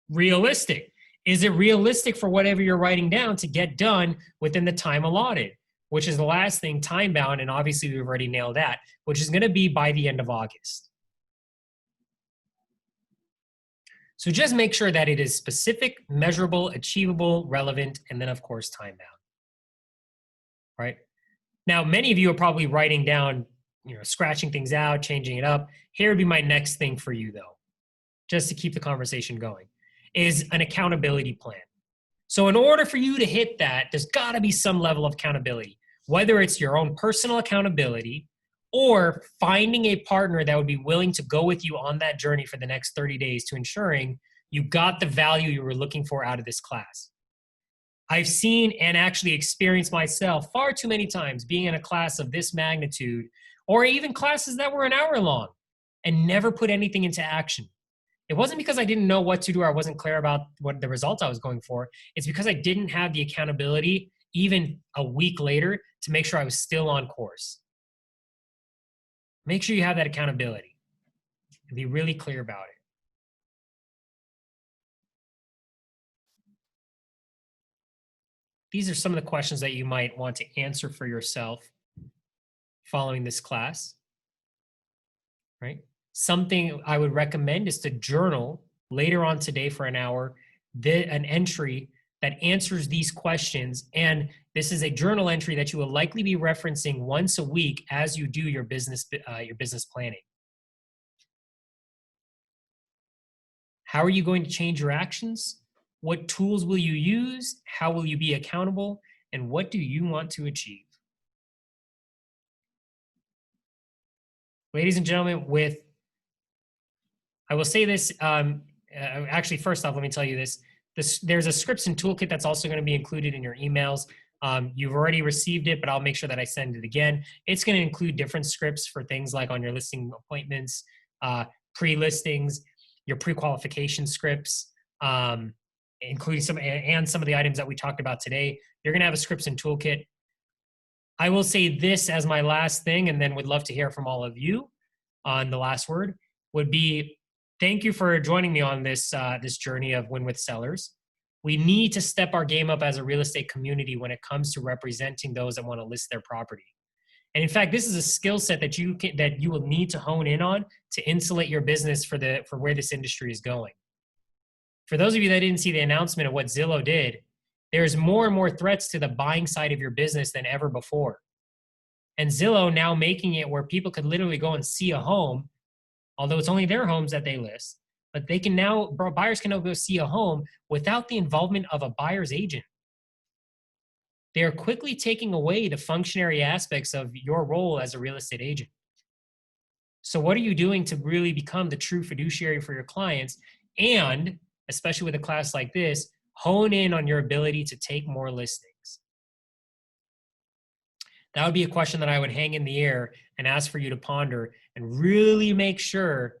[SPEAKER 1] Realistic. Is it realistic for whatever you're writing down to get done within the time allotted? Which is the last thing, time bound, and obviously we've already nailed that, which is going to be by the end of August. So just make sure that it is specific, measurable, achievable, relevant, and then of course time bound. Right? Now, many of you are probably writing down, scratching things out, changing it up. Here would be my next thing for you though, just to keep the conversation going, is an accountability plan. So in order for you to hit that, there's got to be some level of accountability, whether it's your own personal accountability or finding a partner that would be willing to go with you on that journey for the next 30 days to ensuring you got the value you were looking for out of this class. I've seen and actually experienced myself far too many times being in a class of this magnitude or even classes that were an hour long and never put anything into action. It wasn't because I didn't know what to do or I wasn't clear about what the results I was going for. It's because I didn't have the accountability even a week later to make sure I was still on course. Make sure you have that accountability and be really clear about it. These are some of the questions that you might want to answer for yourself following this class, right? Something I would recommend is to journal later on today for an hour, an entry that answers these questions. And this is a journal entry that you will likely be referencing once a week as you do your business planning. How are you going to change your actions? What tools will you use? How will you be accountable? And what do you want to achieve? Ladies and gentlemen, I will say this, actually, first off, let me tell you this. There's a scripts and toolkit that's also going to be included in your emails. You've already received it, but I'll make sure that I send it again. It's going to include different scripts for things like on your listing appointments, pre-listings, your pre-qualification scripts, including some of the items that we talked about today. You're going to have a scripts and toolkit. I will say this as my last thing, and then would love to hear from all of you on the last word, would be thank you for joining me on this journey of Win with Sellers. We need to step our game up as a real estate community when it comes to representing those that want to list their property. And in fact, this is a skill set that you will need to hone in on to insulate your business for where this industry is going. For those of you that didn't see the announcement of what Zillow did, there's more and more threats to the buying side of your business than ever before. And Zillow now making it where people could literally go and see a home, although it's only their homes that they list, but buyers can now go see a home without the involvement of a buyer's agent. They are quickly taking away the functionary aspects of your role as a real estate agent. So what are you doing to really become the true fiduciary for your clients? And especially with a class like this, hone in on your ability to take more listings. That would be a question that I would hang in the air and ask for you to ponder and really make sure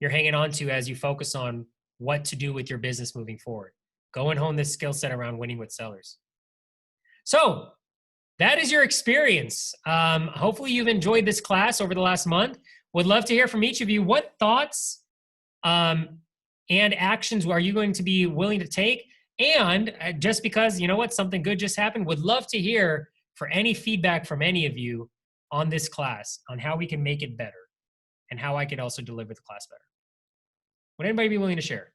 [SPEAKER 1] you're hanging on to as you focus on what to do with your business moving forward. Go and hone this skill set around winning with sellers. So that is your experience. Hopefully you've enjoyed this class over the last month. Would love to hear from each of you. What thoughts and actions are you going to be willing to take? And just because, you know what, something good just happened, would love to hear for any feedback from any of you on this class, on how we can make it better and how I could also deliver the class better. Would anybody be willing to share?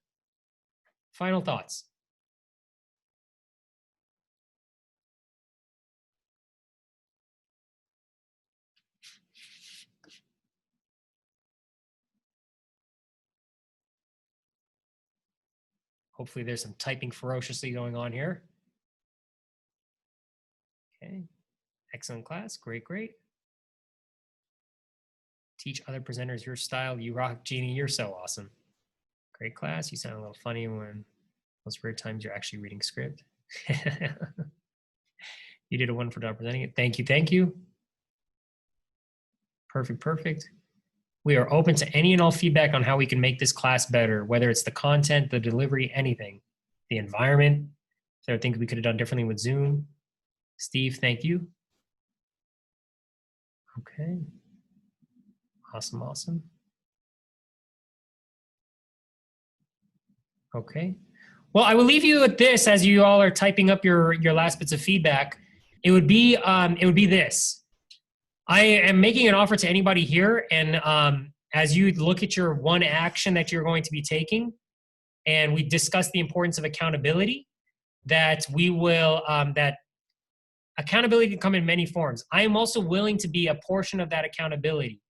[SPEAKER 1] Final thoughts? Hopefully there's some typing ferociously going on here. Okay, excellent class, great, great. Teach other presenters your style. You rock, Jeannie, you're so awesome. Great class, you sound a little funny when those rare times you're actually reading script. You did a wonderful job presenting it. Thank you, thank you. Perfect, perfect. We are open to any and all feedback on how we can make this class better, whether it's the content, the delivery, anything, the environment. If there are things we could have done differently with Zoom. Steve, thank you. Okay. Awesome, awesome. Okay. Well, I will leave you with this as you all are typing up your last bits of feedback. It would be this. I am making an offer to anybody here, and as you look at your one action that you're going to be taking, and we discussed the importance of accountability, that we will, that accountability can come in many forms. I am also willing to be a portion of that accountability.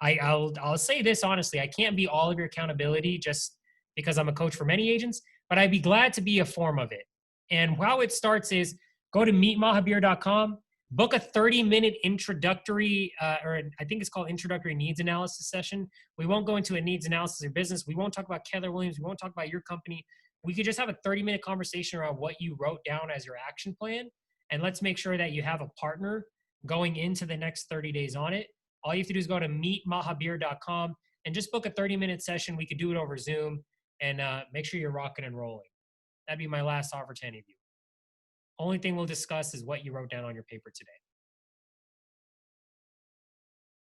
[SPEAKER 1] I'll say this honestly, I can't be all of your accountability just because I'm a coach for many agents, but I'd be glad to be a form of it. And how it starts is go to meetmahabir.com, book a 30-minute introductory, or I think it's called introductory needs analysis session. We won't go into a needs analysis of your business. We won't talk about Keller Williams. We won't talk about your company. We could just have a 30-minute conversation around what you wrote down as your action plan. And let's make sure that you have a partner going into the next 30 days on it. All you have to do is go to meetmahabir.com and just book a 30-minute session. We could do it over Zoom and make sure you're rocking and rolling. That'd be my last offer to any of you. Only thing we'll discuss is what you wrote down on your paper today.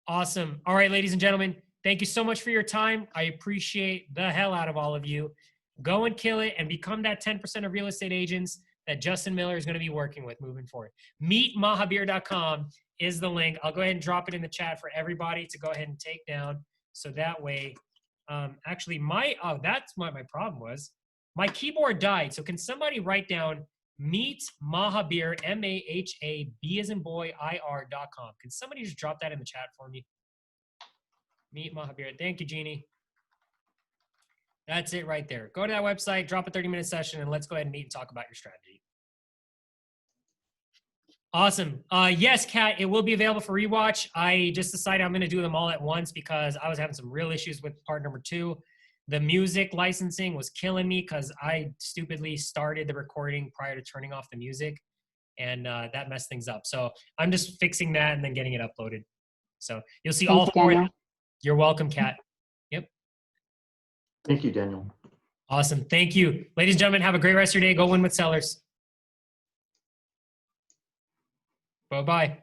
[SPEAKER 1] Awesome. All right, ladies and gentlemen, thank you so much for your time. I appreciate the hell out of all of you. Go and kill it and become that 10% of real estate agents that Justin Miller is going to be working with moving forward. Meetmahabir.com is the link. I'll go ahead and drop it in the chat for everybody to go ahead and take down. So that way, actually that's what my problem was. My keyboard died. So can somebody write down Meet Mahabir, M-A-H-A-B as in boy, IR.com. Can somebody just drop that in the chat for me? Meet Mahabir. Thank you, Jeannie. That's it right there. Go to that website, drop a 30-minute session, and let's go ahead and meet and talk about your strategy. Awesome. Yes, Kat, it will be available for rewatch. I just decided I'm going to do them all at once because I was having some real issues with part number 2. The music licensing was killing me because I stupidly started the recording prior to turning off the music, and that messed things up. So I'm just fixing that and then getting it uploaded. So you'll see all 4. You're welcome, Kat. Yep.
[SPEAKER 2] Thank you, Daniel.
[SPEAKER 1] Awesome. Thank you. Ladies and gentlemen, have a great rest of your day. Go win with sellers. Bye-bye.